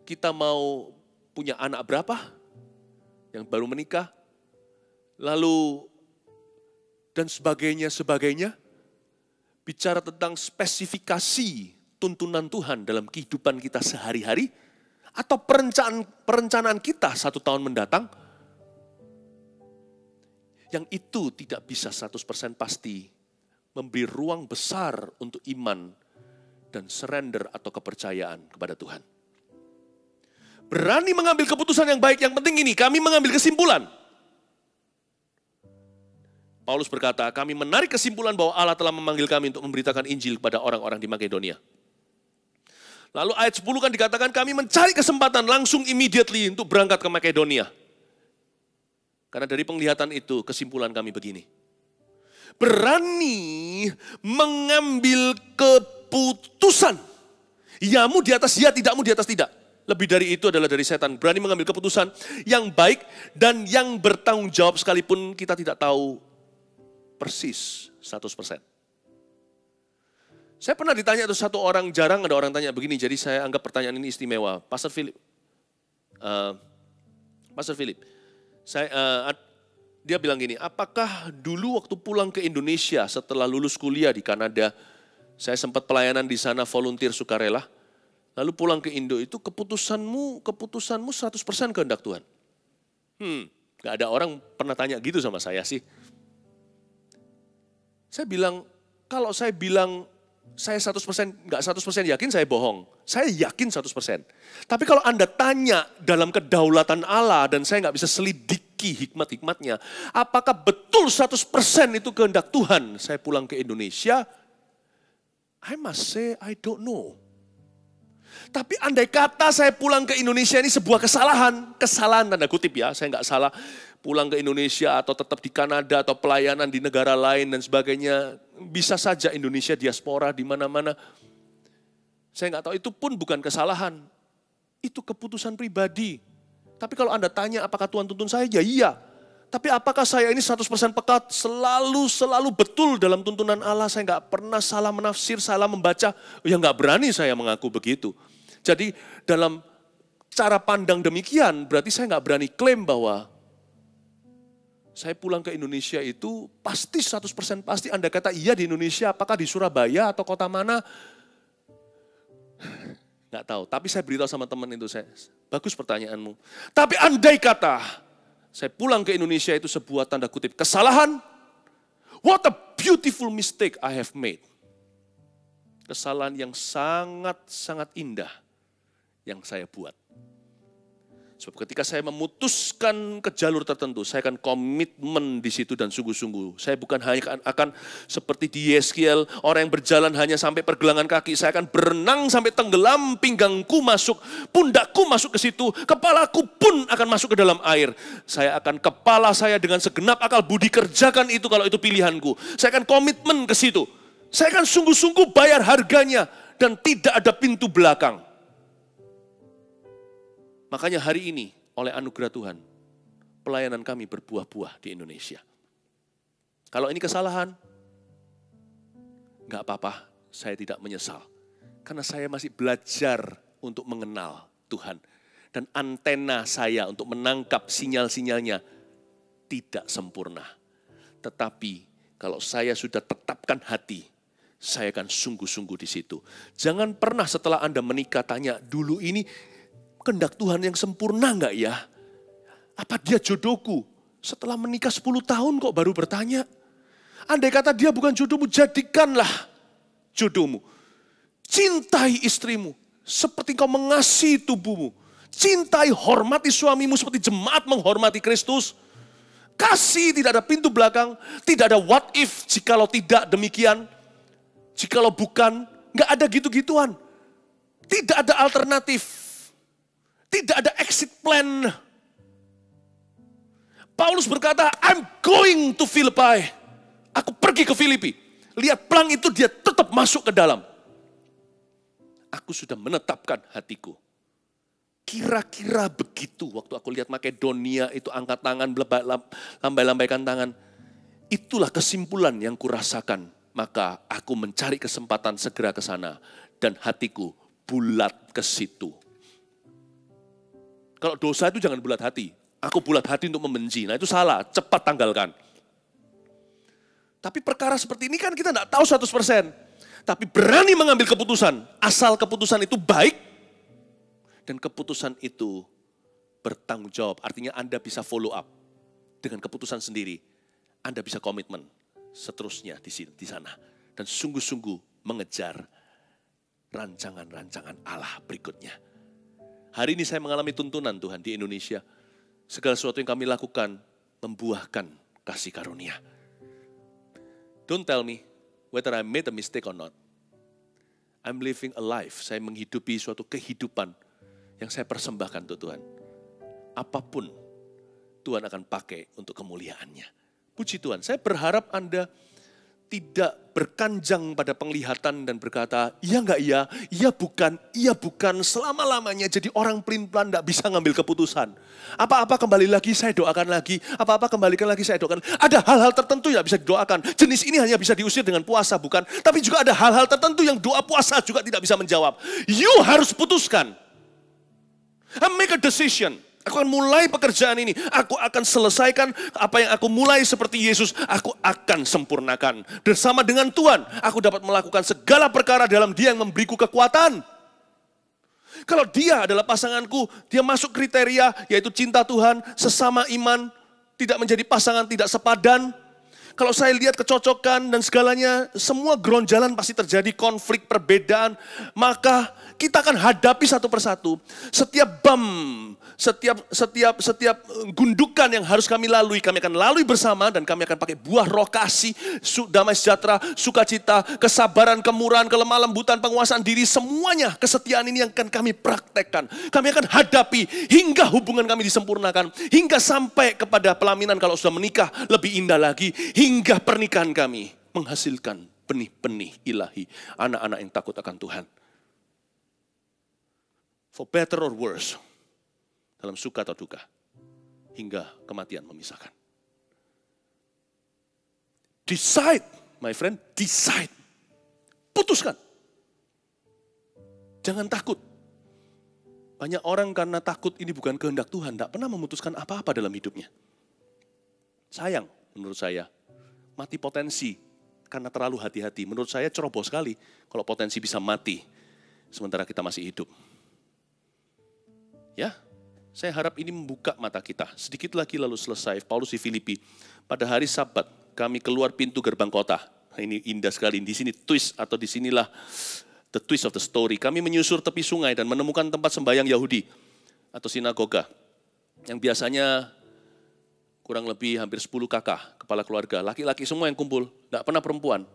Kita mau punya anak berapa? Yang baru menikah? Lalu dan sebagainya. Bicara tentang spesifikasi tuntunan Tuhan dalam kehidupan kita sehari-hari, atau perencanaan kita 1 tahun mendatang, yang itu tidak bisa 100% pasti memberi ruang besar untuk iman dan surrender atau kepercayaan kepada Tuhan. Berani mengambil keputusan yang baik, yang penting ini, kami mengambil kesimpulan. Paulus berkata, kami menarik kesimpulan bahwa Allah telah memanggil kami untuk memberitakan Injil kepada orang-orang di Makedonia. Lalu ayat 10 kan dikatakan kami mencari kesempatan langsung immediately untuk berangkat ke Makedonia. Karena dari penglihatan itu kesimpulan kami begini. Berani mengambil keputusan. Yamu di atas ya, tidakmu di atas tidak. Lebih dari itu adalah dari setan. Berani mengambil keputusan yang baik dan yang bertanggung jawab sekalipun kita tidak tahu persis 100%. Saya pernah ditanya itu satu orang, jarang ada orang tanya begini, jadi saya anggap pertanyaan ini istimewa. Pastor Philip, dia bilang gini, apakah dulu waktu pulang ke Indonesia setelah lulus kuliah di Kanada, saya sempat pelayanan di sana, volunteer sukarela, lalu pulang ke Indo itu keputusanmu 100% kehendak Tuhan. Gak ada orang pernah tanya gitu sama saya sih. Saya bilang, kalau saya bilang saya 100%, nggak 100% yakin, saya bohong. Saya yakin 100%. Tapi kalau Anda tanya dalam kedaulatan Allah dan saya nggak bisa selidiki hikmat-hikmatnya, apakah betul 100% itu kehendak Tuhan saya pulang ke Indonesia? I must say I don't know. Tapi andai kata saya pulang ke Indonesia ini sebuah kesalahan tanda kutip ya, saya nggak salah pulang ke Indonesia atau tetap di Kanada atau pelayanan di negara lain dan sebagainya, bisa saja Indonesia diaspora di mana-mana. Saya nggak tahu, itu pun bukan kesalahan, itu keputusan pribadi. Tapi kalau Anda tanya apakah Tuhan tuntun saya, ya iya. Tapi apakah saya ini 100% pekat, selalu betul dalam tuntunan Allah, saya nggak pernah salah menafsir, salah membaca, ya nggak berani saya mengaku begitu. Jadi dalam cara pandang demikian, berarti saya nggak berani klaim bahwa saya pulang ke Indonesia itu pasti 100% pasti. Anda kata iya di Indonesia, apakah di Surabaya atau kota mana? Nggak tahu, tapi saya beritahu sama teman itu, bagus pertanyaanmu. Tapi andai kata saya pulang ke Indonesia itu sebuah tanda kutip kesalahan, what a beautiful mistake I have made. Kesalahan yang sangat-sangat indah yang saya buat. Sebab ketika saya memutuskan ke jalur tertentu, saya akan komitmen di situ dan sungguh-sungguh. Saya bukan hanya akan seperti di Yeskiel, orang yang berjalan hanya sampai pergelangan kaki. Saya akan berenang sampai tenggelam, pinggangku masuk, pundakku masuk ke situ, kepalaku pun akan masuk ke dalam air. Saya akan kepala saya dengan segenap akal budi kerjakan itu kalau itu pilihanku. Saya akan komitmen ke situ. Saya akan sungguh-sungguh bayar harganya dan tidak ada pintu belakang. Makanya hari ini oleh anugerah Tuhan, pelayanan kami berbuah-buah di Indonesia. Kalau ini kesalahan, enggak apa-apa, saya tidak menyesal. Karena saya masih belajar untuk mengenal Tuhan. Dan antena saya untuk menangkap sinyal-sinyalnya tidak sempurna. Tetapi kalau saya sudah tetapkan hati, saya akan sungguh-sungguh di situ. Jangan pernah setelah Anda menikah tanya, dulu ini kehendak Tuhan yang sempurna enggak ya? Apa dia jodohku? Setelah menikah 10 tahun kok baru bertanya? Andai kata dia bukan jodohmu, jadikanlah jodohmu. Cintai istrimu seperti kau mengasihi tubuhmu. Cintai, hormati suamimu seperti jemaat menghormati Kristus. Kasih, tidak ada pintu belakang, tidak ada what if jikalau tidak demikian. Jikalau bukan, enggak ada gitu-gituan. Tidak ada alternatif. Tidak ada exit plan. Paulus berkata, I'm going to Philippi. Aku pergi ke Filipi. Lihat pelang itu dia tetap masuk ke dalam. Aku sudah menetapkan hatiku. Kira-kira begitu waktu aku lihat Makedonia itu angkat tangan, lambai-lambaikan tangan. Itulah kesimpulan yang kurasakan. Maka aku mencari kesempatan segera ke sana. Dan hatiku bulat ke situ. Kalau dosa itu jangan bulat hati. Aku bulat hati untuk membenci. Nah itu salah, cepat tanggalkan. Tapi perkara seperti ini kan kita tidak tahu 100%. Tapi berani mengambil keputusan. Asal keputusan itu baik. Dan keputusan itu bertanggung jawab. Artinya Anda bisa follow up. Dengan keputusan sendiri. Anda bisa komitmen seterusnya di sana. Dan sungguh-sungguh mengejar rancangan-rancangan Allah berikutnya. Hari ini saya mengalami tuntunan Tuhan di Indonesia. Segala sesuatu yang kami lakukan membuahkan kasih karunia. Don't tell me whether I made a mistake or not. I'm living a life. Saya menghidupi suatu kehidupan yang saya persembahkan untuk Tuhan. Apapun Tuhan akan pakai untuk kemuliaannya. Puji Tuhan, saya berharap Anda tidak berkanjang pada penglihatan dan berkata, iya enggak iya bukan, selama-lamanya jadi orang pelin-pelan enggak bisa ngambil keputusan. Apa-apa kembali lagi saya doakan lagi, apa-apa kembalikan lagi saya doakan. Ada hal-hal tertentu yang bisa didoakan, jenis ini hanya bisa diusir dengan puasa bukan, tapi juga ada hal-hal tertentu yang doa puasa juga tidak bisa menjawab. You harus putuskan. Make a decision. Aku akan mulai pekerjaan ini. Aku akan selesaikan apa yang aku mulai seperti Yesus. Aku akan sempurnakan. Bersama dengan Tuhan, aku dapat melakukan segala perkara dalam Dia yang memberiku kekuatan. Kalau Dia adalah pasanganku, Dia masuk kriteria, yaitu cinta Tuhan, sesama iman, tidak menjadi pasangan, tidak sepadan. Kalau saya lihat kecocokan dan segalanya, semua geronjalan pasti terjadi, konflik, perbedaan. Maka kita akan hadapi satu persatu. Setiap setiap gundukan yang harus kami lalui, kami akan lalui bersama dan kami akan pakai buah roh kasih, damai sejahtera, sukacita, kesabaran, kemurahan, kelemah lembutan, penguasaan diri, semuanya kesetiaan ini yang akan kami praktekkan. Kami akan hadapi hingga hubungan kami disempurnakan, hingga sampai kepada pelaminan kalau sudah menikah lebih indah lagi, hingga pernikahan kami menghasilkan benih-benih ilahi, anak-anak yang takut akan Tuhan. For better or worse, dalam suka atau duka, hingga kematian memisahkan. Decide, my friend, decide. Putuskan. Jangan takut. Banyak orang karena takut ini bukan kehendak Tuhan, tidak pernah memutuskan apa-apa dalam hidupnya. Sayang, menurut saya, mati potensi karena terlalu hati-hati. Menurut saya ceroboh sekali kalau potensi bisa mati sementara kita masih hidup. Ya, saya harap ini membuka mata kita. Sedikit lagi lalu selesai. Paulus di Filipi. Pada hari Sabat kami keluar pintu gerbang kota. Ini indah sekali. Di sini twist atau disinilah the twist of the story. Kami menyusur tepi sungai dan menemukan tempat sembahyang Yahudi atau sinagoga. Yang biasanya kurang lebih hampir 10 kakak, kepala keluarga. Laki-laki semua yang kumpul. Tidak pernah perempuan.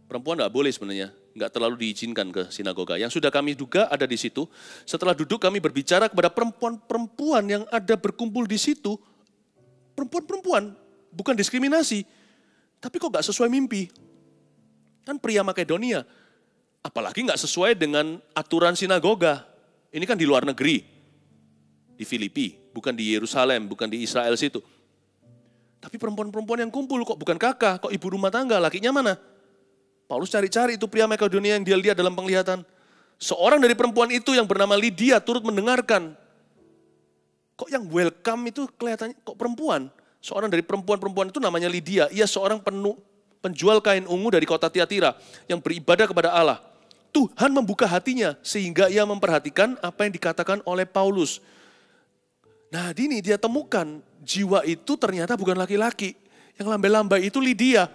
Perempuan tidak boleh sebenarnya. Enggak terlalu diizinkan ke sinagoga. Yang sudah kami duga ada di situ. Setelah duduk kami berbicara kepada perempuan-perempuan yang ada berkumpul di situ. Perempuan-perempuan, bukan diskriminasi. Tapi kok enggak sesuai mimpi? Kan pria Makedonia. Apalagi enggak sesuai dengan aturan sinagoga. Ini kan di luar negeri. Di Filipi, bukan di Yerusalem, bukan di Israel situ. Tapi perempuan-perempuan yang kumpul kok bukan kakak, kok ibu rumah tangga, lakinya mana? Paulus cari-cari itu pria Makedonia yang dia lihat dalam penglihatan. Seorang dari perempuan itu yang bernama Lydia turut mendengarkan. Kok yang welcome itu kelihatannya kok perempuan? Seorang dari perempuan-perempuan itu namanya Lydia. Ia seorang penjual kain ungu dari kota Tiatira yang beribadah kepada Allah. Tuhan membuka hatinya sehingga ia memperhatikan apa yang dikatakan oleh Paulus. Nah, ini dia temukan jiwa itu ternyata bukan laki-laki. Yang lambai-lambai itu Lydia.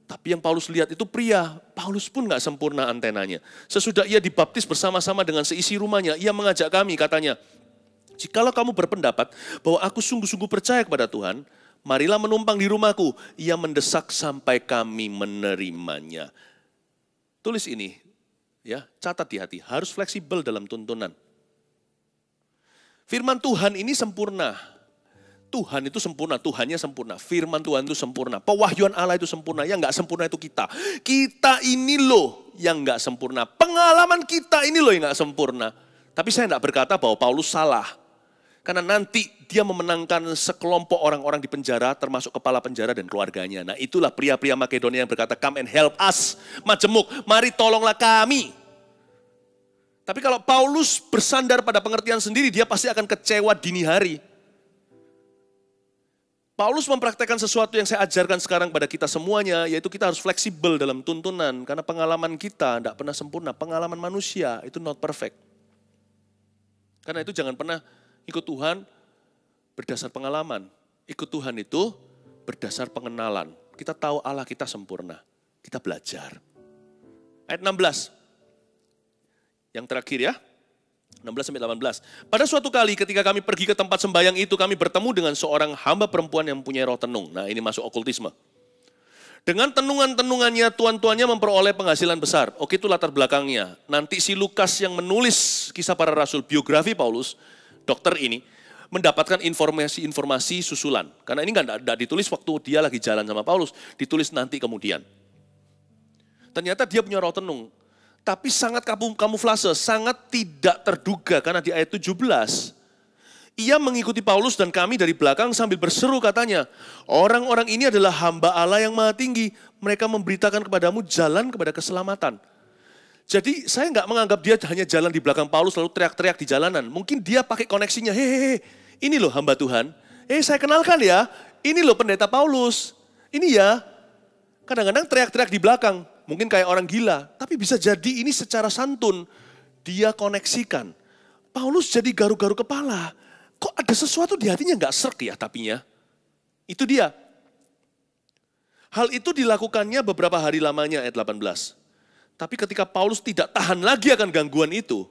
Tapi yang Paulus lihat itu pria. Paulus pun gak sempurna antenanya. Sesudah ia dibaptis bersama-sama dengan seisi rumahnya, ia mengajak kami, katanya, jikalau kamu berpendapat bahwa aku sungguh-sungguh percaya kepada Tuhan, marilah menumpang di rumahku. Ia mendesak sampai kami menerimanya. Tulis ini, ya, catat di hati, harus fleksibel dalam tuntunan. Firman Tuhan ini sempurna. Tuhan itu sempurna, Tuhannya sempurna. Firman Tuhan itu sempurna. Pewahyuan Allah itu sempurna. Yang gak sempurna itu kita. Kita ini loh yang gak sempurna. Pengalaman kita ini loh yang gak sempurna. Tapi saya tidak berkata bahwa Paulus salah. Karena nanti dia memenangkan sekelompok orang-orang di penjara, termasuk kepala penjara dan keluarganya. Nah itulah pria-pria Makedonia yang berkata, come and help us, majemuk, mari tolonglah kami. Tapi kalau Paulus bersandar pada pengertian sendiri, dia pasti akan kecewa dini hari. Paulus mempraktekkan sesuatu yang saya ajarkan sekarang pada kita semuanya, yaitu kita harus fleksibel dalam tuntunan. Karena pengalaman kita tidak pernah sempurna, pengalaman manusia itu not perfect. Karena itu jangan pernah ikut Tuhan berdasar pengalaman. Ikut Tuhan itu berdasar pengenalan. Kita tahu Allah kita sempurna. Kita belajar. Ayat 16. Yang terakhir ya. 16-18. Pada suatu kali ketika kami pergi ke tempat sembahyang itu, kami bertemu dengan seorang hamba perempuan yang mempunyai roh tenung. Nah ini masuk okultisme. Dengan tenungan-tenungannya, tuan-tuannya memperoleh penghasilan besar. Oke, itu latar belakangnya. Nanti si Lukas yang menulis kisah para rasul, biografi Paulus, dokter ini, mendapatkan informasi-informasi susulan. Karena ini tidak ditulis waktu dia lagi jalan sama Paulus, ditulis nanti kemudian. Ternyata dia punya roh tenung. Tapi sangat kamuflase, sangat tidak terduga. Karena di ayat 17, ia mengikuti Paulus dan kami dari belakang sambil berseru katanya, orang-orang ini adalah hamba Allah yang maha tinggi. Mereka memberitakan kepadamu jalan kepada keselamatan. Jadi saya nggak menganggap dia hanya jalan di belakang Paulus lalu teriak-teriak di jalanan. Mungkin dia pakai koneksinya, hehehe, ini loh hamba Tuhan. Saya kenalkan ya, ini loh pendeta Paulus. Ini ya, kadang-kadang teriak-teriak di belakang. Mungkin kayak orang gila, tapi bisa jadi ini secara santun. Dia koneksikan. Paulus jadi garu-garu kepala. Kok ada sesuatu di hatinya nggak serk ya tapinya? Itu dia. Hal itu dilakukannya beberapa hari lamanya ayat 18. Tapi ketika Paulus tidak tahan lagi akan gangguan itu,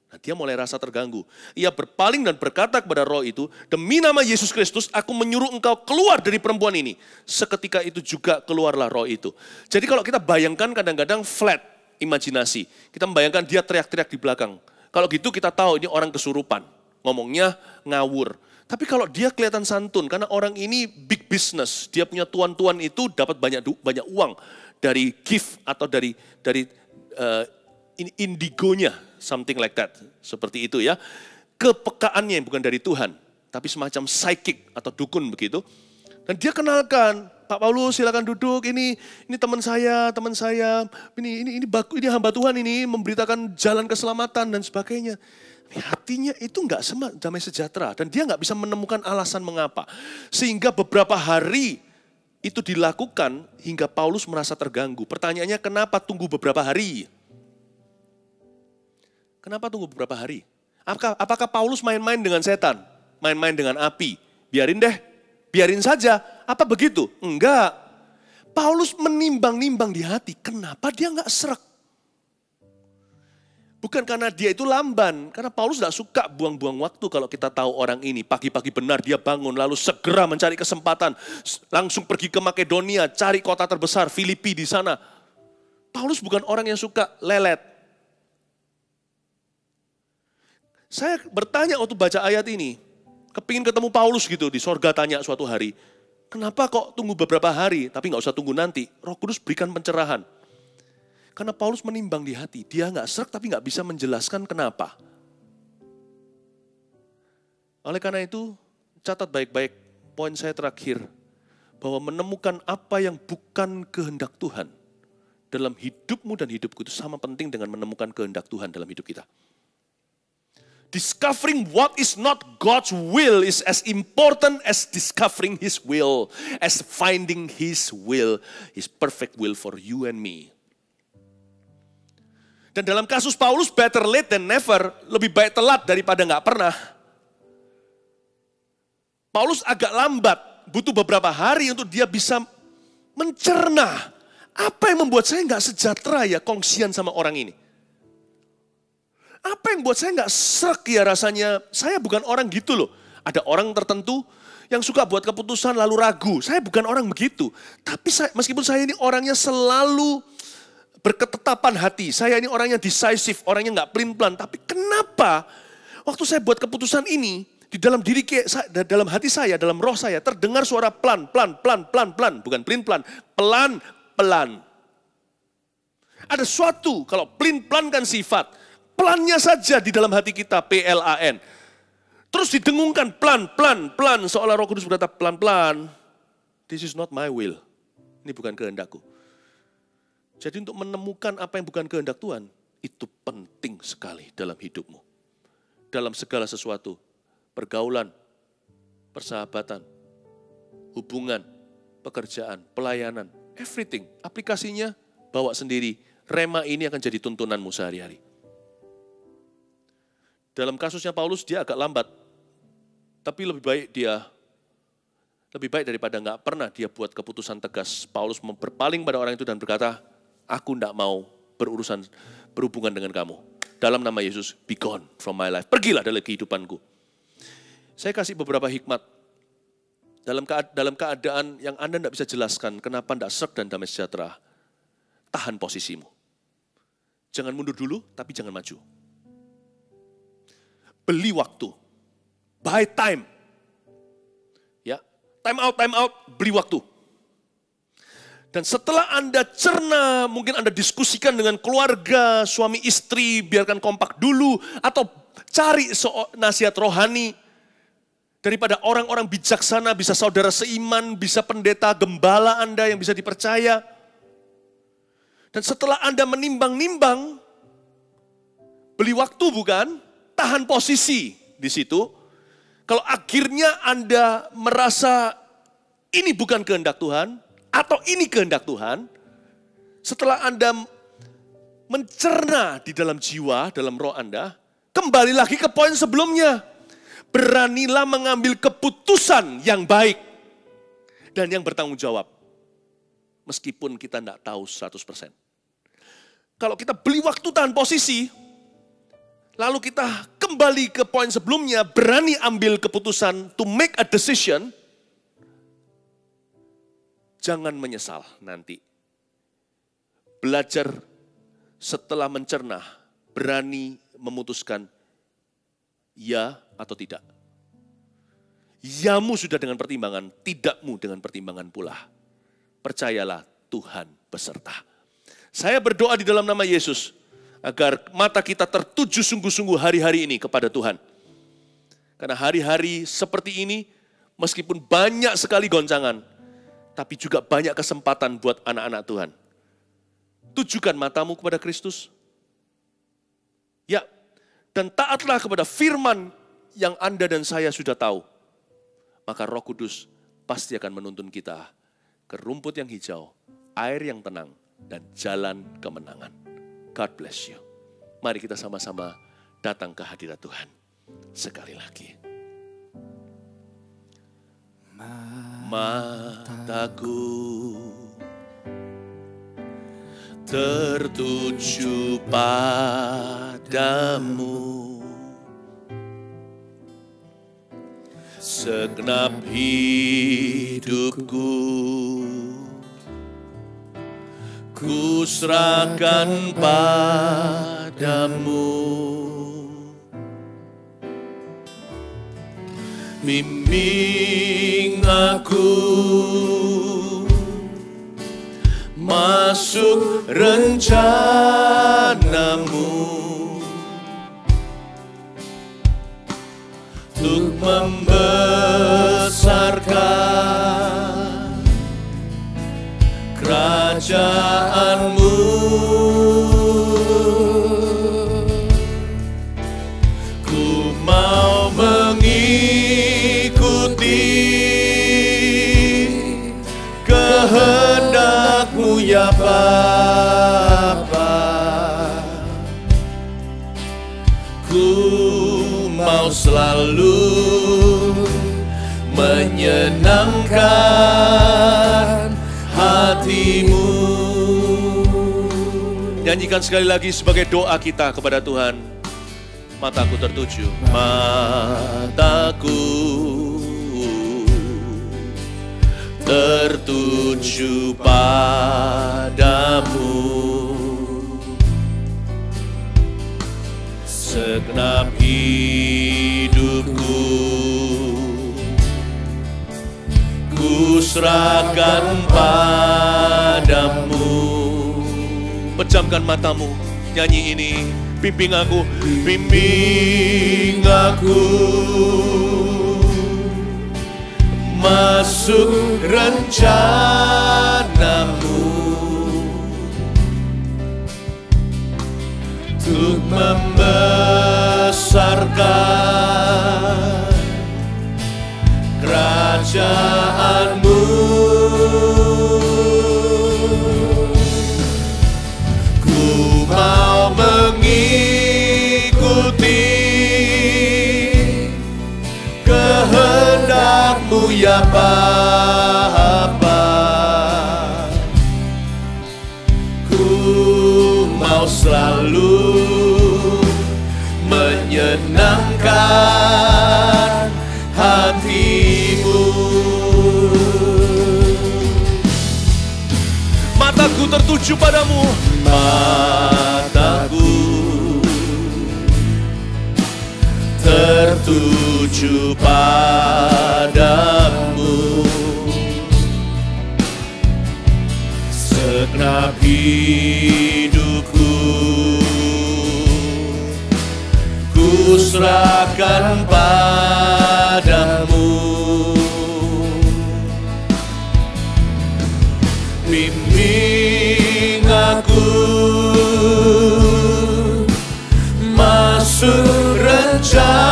nah dia mulai rasa terganggu. Ia berpaling dan berkata kepada roh itu, demi nama Yesus Kristus aku menyuruh engkau keluar dari perempuan ini. Seketika itu juga keluarlah roh itu. Jadi kalau kita bayangkan kadang-kadang flat imajinasi. Kita membayangkan dia teriak-teriak di belakang. Kalau gitu kita tahu ini orang kesurupan. Ngomongnya ngawur. Tapi kalau dia kelihatan santun, karena orang ini big business. Dia punya tuan-tuan itu dapat banyak uang. Dari gift atau dari indigonya, something like that. Seperti itu ya. Kepekaannya bukan dari Tuhan, tapi semacam psychic atau dukun begitu. Dan dia kenalkan, Pak Paulus silakan duduk, ini teman saya, ini hamba Tuhan ini memberitakan jalan keselamatan dan sebagainya. Hatinya itu enggak damai sejahtera dan dia enggak bisa menemukan alasan mengapa. Sehingga beberapa hari itu dilakukan hingga Paulus merasa terganggu. Pertanyaannya kenapa tunggu beberapa hari? Kenapa tunggu beberapa hari? Apakah Paulus main-main dengan setan? Main-main dengan api? Biarin deh, biarin saja. Apa begitu? Enggak. Paulus menimbang-nimbang di hati. Kenapa dia enggak serak? Bukan karena dia itu lamban, karena Paulus tidak suka buang-buang waktu kalau kita tahu orang ini. Pagi-pagi benar dia bangun, lalu segera mencari kesempatan. Langsung pergi ke Makedonia, cari kota terbesar, Filipi di sana. Paulus bukan orang yang suka lelet. Saya bertanya waktu baca ayat ini, kepingin ketemu Paulus gitu, di sorga tanya suatu hari. Kenapa kok tunggu beberapa hari, tapi nggak usah tunggu nanti. Roh Kudus berikan pencerahan. Karena Paulus menimbang di hati, dia nggak serak tapi nggak bisa menjelaskan kenapa. Oleh karena itu, catat baik-baik poin saya terakhir, bahwa menemukan apa yang bukan kehendak Tuhan dalam hidupmu dan hidupku itu sama penting dengan menemukan kehendak Tuhan dalam hidup kita. Discovering what is not God's will is as important as discovering His will, as finding His will, His perfect will for you and me. Dan dalam kasus Paulus, better late than never, lebih baik telat daripada nggak pernah. Paulus agak lambat, butuh beberapa hari untuk dia bisa mencerna. Apa yang membuat saya nggak sejahtera ya kongsian sama orang ini? Apa yang membuat saya nggak srek ya rasanya, saya bukan orang gitu loh. Ada orang tertentu yang suka buat keputusan lalu ragu. Saya bukan orang begitu. Tapi meskipun saya ini orangnya selalu berketetapan hati. Saya ini orang yang decisive, orangnya nggak pelin-pelan. Tapi kenapa waktu saya buat keputusan ini, di dalam dalam hati saya, dalam roh saya, terdengar suara pelan. Bukan pelin-pelan, pelan-pelan. Ada suatu, kalau pelin-pelan kan sifat, Plannya saja di dalam hati kita, PLAN. Terus didengungkan pelan, seolah Roh Kudus berkata pelan-pelan. This is not my will. Ini bukan kehendakku. Jadi untuk menemukan apa yang bukan kehendak Tuhan, itu penting sekali dalam hidupmu. Dalam segala sesuatu, pergaulan, persahabatan, hubungan, pekerjaan, pelayanan, everything. Aplikasinya bawa sendiri. Rema ini akan jadi tuntunanmu sehari-hari. Dalam kasusnya Paulus dia agak lambat, tapi lebih baik daripada nggak pernah dia buat keputusan tegas. Paulus berpaling pada orang itu dan berkata, aku tidak mau berhubungan dengan kamu. Dalam nama Yesus, be gone from my life. Pergilah dari kehidupanku. Saya kasih beberapa hikmat. Dalam keadaan yang Anda tidak bisa jelaskan, kenapa tidak serg dan damai sejahtera, tahan posisimu. Jangan mundur dulu, tapi jangan maju. Beli waktu, buy time. Ya, time out, beli waktu. Dan setelah Anda cerna, mungkin Anda diskusikan dengan keluarga, suami istri, biarkan kompak dulu, atau cari nasihat rohani. Daripada orang-orang bijaksana, bisa saudara seiman, bisa pendeta, gembala Anda yang bisa dipercaya. Dan setelah Anda menimbang-nimbang, beli waktu bukan? Tahan posisi di situ. Kalau akhirnya Anda merasa ini bukan kehendak Tuhan, atau ini kehendak Tuhan, setelah Anda mencerna di dalam jiwa, dalam roh Anda, kembali lagi ke poin sebelumnya. Beranilah mengambil keputusan yang baik dan yang bertanggung jawab. Meskipun kita tidak tahu 100%. Kalau kita beli waktu tahan posisi, lalu kita kembali ke poin sebelumnya, berani ambil keputusan to make a decision, jangan menyesal nanti. Belajar setelah mencerna, berani memutuskan ya atau tidak. Yamu sudah dengan pertimbangan, tidakmu dengan pertimbangan pula. Percayalah Tuhan beserta. Saya berdoa di dalam nama Yesus, agar mata kita tertuju sungguh-sungguh hari-hari ini kepada Tuhan. Karena hari-hari seperti ini, meskipun banyak sekali goncangan, tapi juga banyak kesempatan buat anak-anak Tuhan. Tujukan matamu kepada Kristus. Ya, dan taatlah kepada firman yang Anda dan saya sudah tahu. Maka Roh Kudus pasti akan menuntun kita ke rumput yang hijau, air yang tenang, dan jalan kemenangan. God bless you. Mari kita sama-sama datang ke hadirat Tuhan. Sekali lagi. Mataku tertuju padamu, segenap hidupku ku serahkan padamu. Bimbing aku masuk rencanamu, untuk membesarkan kerajaanmu. Ku mau mengikuti kehendak-Mu ya Bapa. Ku mau selalu menyenangkan hati-Mu. Nyanyikan sekali lagi sebagai doa kita kepada Tuhan. Mataku tertuju, mataku tertuju padamu, segenap hidupku ku serahkan padamu. Pejamkan matamu, nyanyi ini. Bimbing aku, bimbing aku masuk rencanamu untuk membesarkan kerajaanmu. Ku mau mengikuti kehendak-Mu ya Bapa. Ku mau selalu menyenangkan hati-Mu. Mataku tertuju padamu, mataku tertuju padamu. Segenap hidupku ku serahkan padamu. Bimbing aku masuk rencana-Mu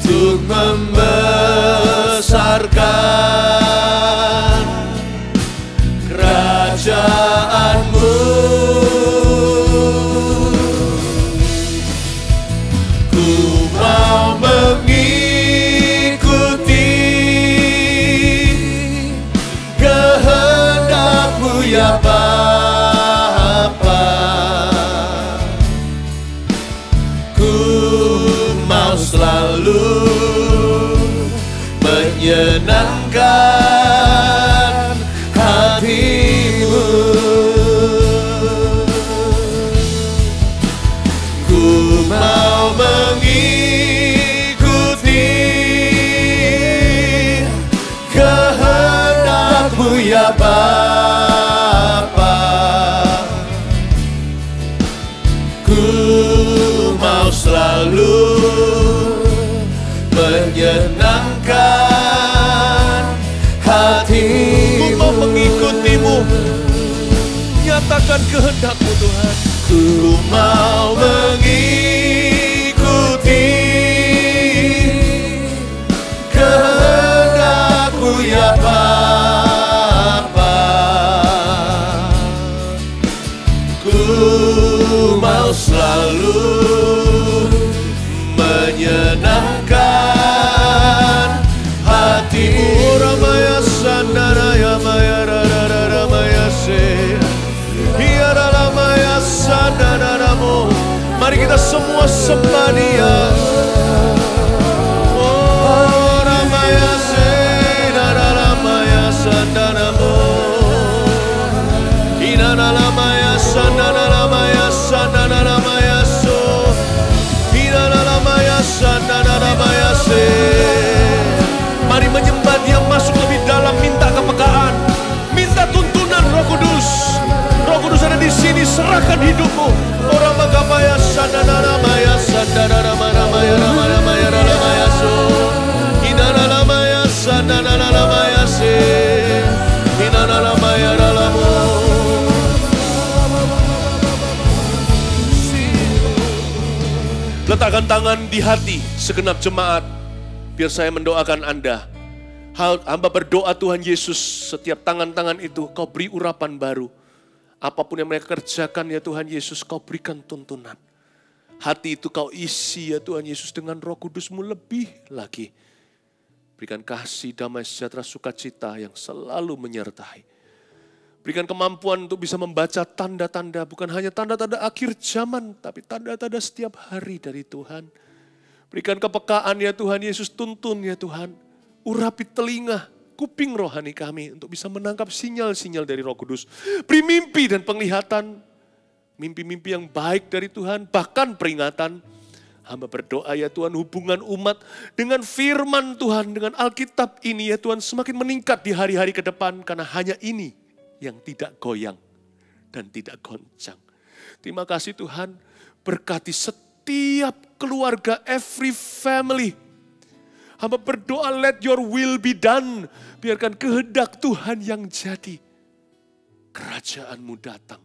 untuk membesarkan kerajaan-Mu. Ku mau mengikuti kehendak-Mu ya Bapa. Ku mau selalu menyenangkan hati-Mu. Ku mau mengikuti kehendak-Mu ya Bapa. Ku mau selalu menyenangkan hati-Mu. Ku mau mengikuti-Mu, nyatakan kehendak-Mu Tuhan. Ku mau mengikuti kehendak-Mu ya Bapa. Ku mau selalu menyenangkan hati-Mu. Ramaya sandaraya maya rarara maya se biara lamaya sandaramo. Mari kita semua sembah Dia. Oh ramaya se rarara maya sandaramo inana lamaya sandarara maya sandarara maya so inana lamaya sandarara maya se. Mari menyembah Dia, masuk lebih dalam, minta kepekaan, minta tuntunan Roh Kudus. Roh Kudus ada di sini, serahkan hidupmu. Orang magapaya sadana maya sadana maya maya maya maya so. Inana maya sadana maya se. Inana maya lamo. Letakkan tangan di hati segenap jemaat. Biar saya mendoakan Anda. Hamba berdoa Tuhan Yesus, setiap tangan-tangan itu Kau beri urapan baru. Apapun yang mereka kerjakan ya Tuhan Yesus, Kau berikan tuntunan. Hati itu Kau isi ya Tuhan Yesus dengan Roh Kudus-Mu lebih lagi. Berikan kasih, damai, sejahtera, sukacita yang selalu menyertai. Berikan kemampuan untuk bisa membaca tanda-tanda, bukan hanya tanda-tanda akhir zaman, tapi tanda-tanda setiap hari dari Tuhan. Berikan kepekaan ya Tuhan Yesus, tuntun ya Tuhan. Urapi telinga, kuping rohani kami untuk bisa menangkap sinyal-sinyal dari Roh Kudus. Beri mimpi dan penglihatan, mimpi-mimpi yang baik dari Tuhan, bahkan peringatan. Hamba berdoa ya Tuhan, hubungan umat dengan firman Tuhan, dengan Alkitab ini ya Tuhan, semakin meningkat di hari-hari ke depan. Karena hanya ini yang tidak goyang dan tidak goncang. Terima kasih Tuhan, berkati setiap keluarga, every family. Hamba berdoa, let your will be done. Biarkan kehendak Tuhan yang jadi. Kerajaan-Mu datang.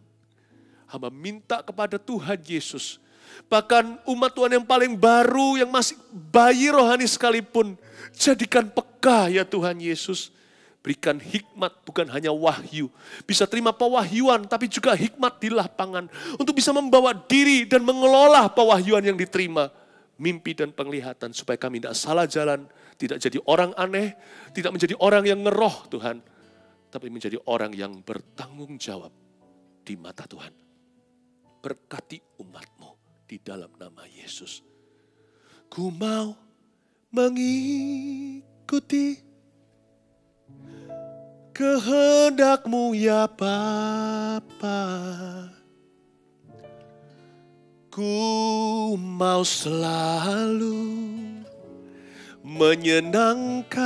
Hamba minta kepada Tuhan Yesus. Bahkan umat Tuhan yang paling baru, yang masih bayi rohani sekalipun. Jadikan peka ya Tuhan Yesus. Berikan hikmat, bukan hanya wahyu. Bisa terima pewahyuan, tapi juga hikmat di lapangan. Untuk bisa membawa diri dan mengelola pewahyuan yang diterima. Mimpi dan penglihatan, supaya kami tidak salah jalan. Tidak jadi orang aneh, tidak menjadi orang yang ngeroh Tuhan. Tapi menjadi orang yang bertanggung jawab di mata Tuhan. Berkati umat-Mu di dalam nama Yesus. Ku mau mengikuti kehendak-Mu ya Bapa. Ku mau selalu menyenangkan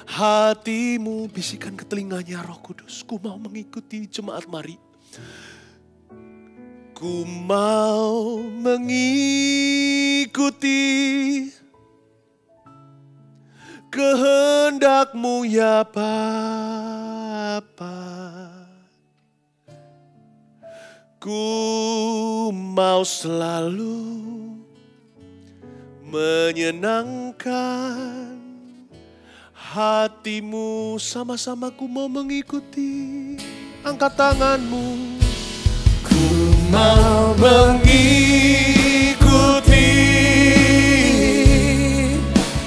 hati-Mu. Bisikan ke telinganya Roh Kudus. Ku mau mengikuti jemaat mari. Ku mau mengikuti kehendak-Mu ya Bapa. Ku mau selalu menyenangkan hati-Mu. Sama-sama ku mau mengikuti. Angkat tangan-Mu. Ku mau mengikuti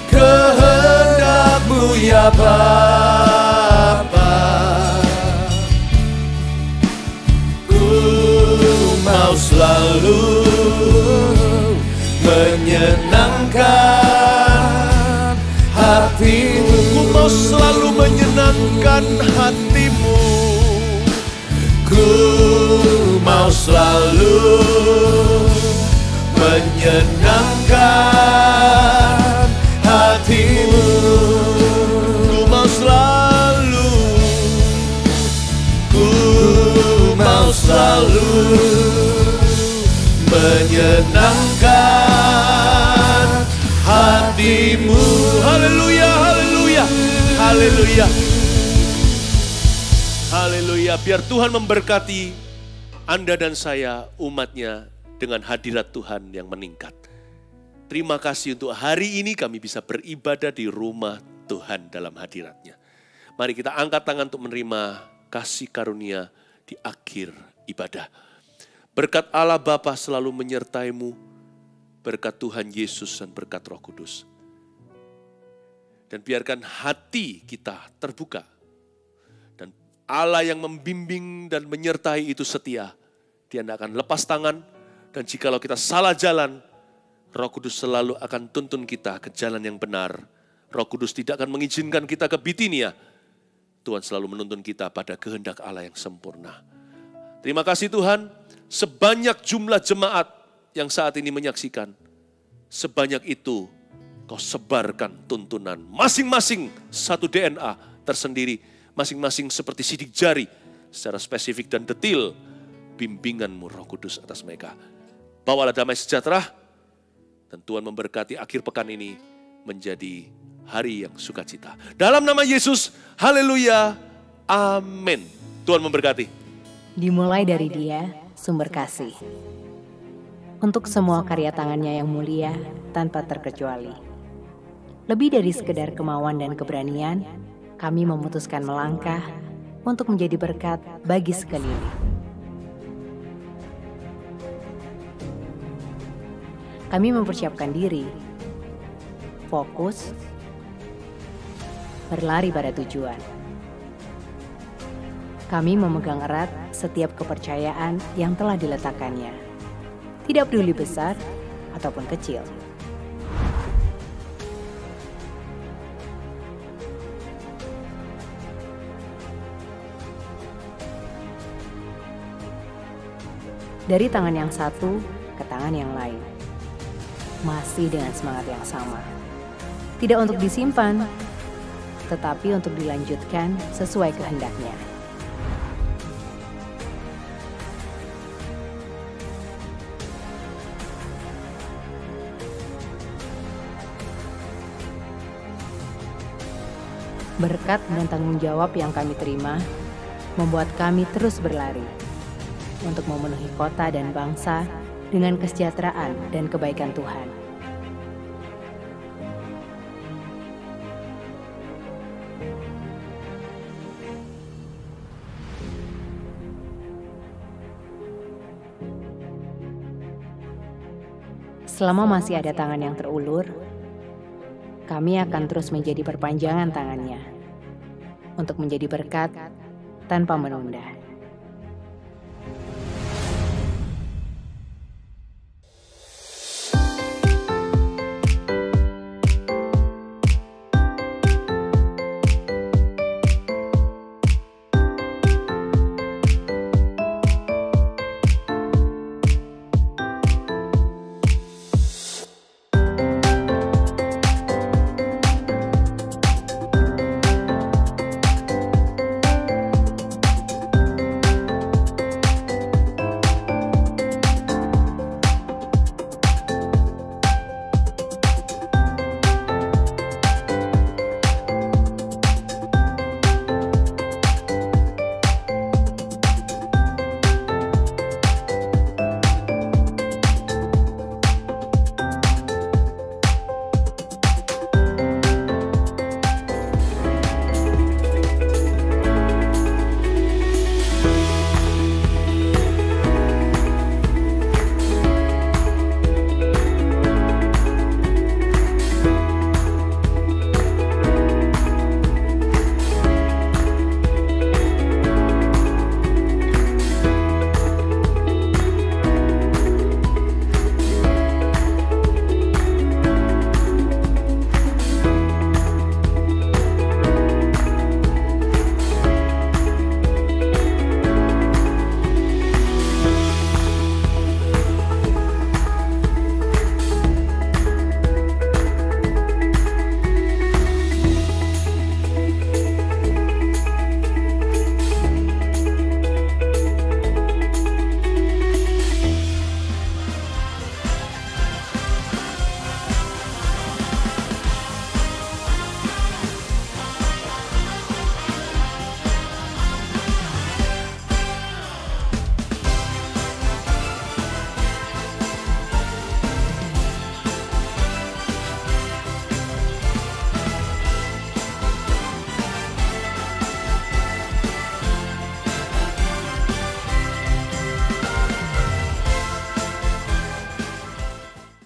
kehendak-Mu ya Bapa. Ku mau selalu menyenangkan hati-Mu. Ku mau selalu menyenangkan hati-Mu. Ku mau selalu menyenangkan hati-Mu. Ku mau selalu, ku mau selalu menyenangkan hati-Mu. Haleluya, haleluya, haleluya. Haleluya, biar Tuhan memberkati Anda dan saya, umat-Nya, dengan hadirat Tuhan yang meningkat. Terima kasih untuk hari ini kami bisa beribadah di rumah Tuhan dalam hadirat-Nya. Mari kita angkat tangan untuk menerima kasih karunia di akhir ibadah. Berkat Allah Bapa selalu menyertai-Mu, berkat Tuhan Yesus dan berkat Roh Kudus. Dan biarkan hati kita terbuka. Dan Allah yang membimbing dan menyertai itu setia. Dia tidak akan lepas tangan. Dan jikalau kita salah jalan, Roh Kudus selalu akan tuntun kita ke jalan yang benar. Roh Kudus tidak akan mengizinkan kita ke Bitinia. Tuhan selalu menuntun kita pada kehendak Allah yang sempurna. Terima kasih Tuhan, sebanyak jumlah jemaat yang saat ini menyaksikan, sebanyak itu Kau sebarkan tuntunan. Masing-masing satu DNA tersendiri, masing-masing seperti sidik jari, secara spesifik dan detail, bimbingan-Mu Roh Kudus atas mereka. Bawalah damai sejahtera, dan Tuhan memberkati akhir pekan ini menjadi hari yang sukacita. Dalam nama Yesus, haleluya, amin. Tuhan memberkati. Dimulai dari Dia, sumber kasih. Untuk semua karya tangannya yang mulia, tanpa terkecuali. Lebih dari sekedar kemauan dan keberanian, kami memutuskan melangkah untuk menjadi berkat bagi sekeliling. Kami mempersiapkan diri, fokus, berlari pada tujuan. Kami memegang erat setiap kepercayaan yang telah diletakkannya, tidak peduli besar ataupun kecil. Dari tangan yang satu ke tangan yang lain, masih dengan semangat yang sama. Tidak untuk disimpan, tetapi untuk dilanjutkan sesuai kehendaknya. Berkat dan tanggung jawab yang kami terima, membuat kami terus berlari untuk memenuhi kota dan bangsa dengan kesejahteraan dan kebaikan Tuhan. Selama masih ada tangan yang terulur, kami akan terus menjadi perpanjangan tangannya untuk menjadi berkat tanpa menunda.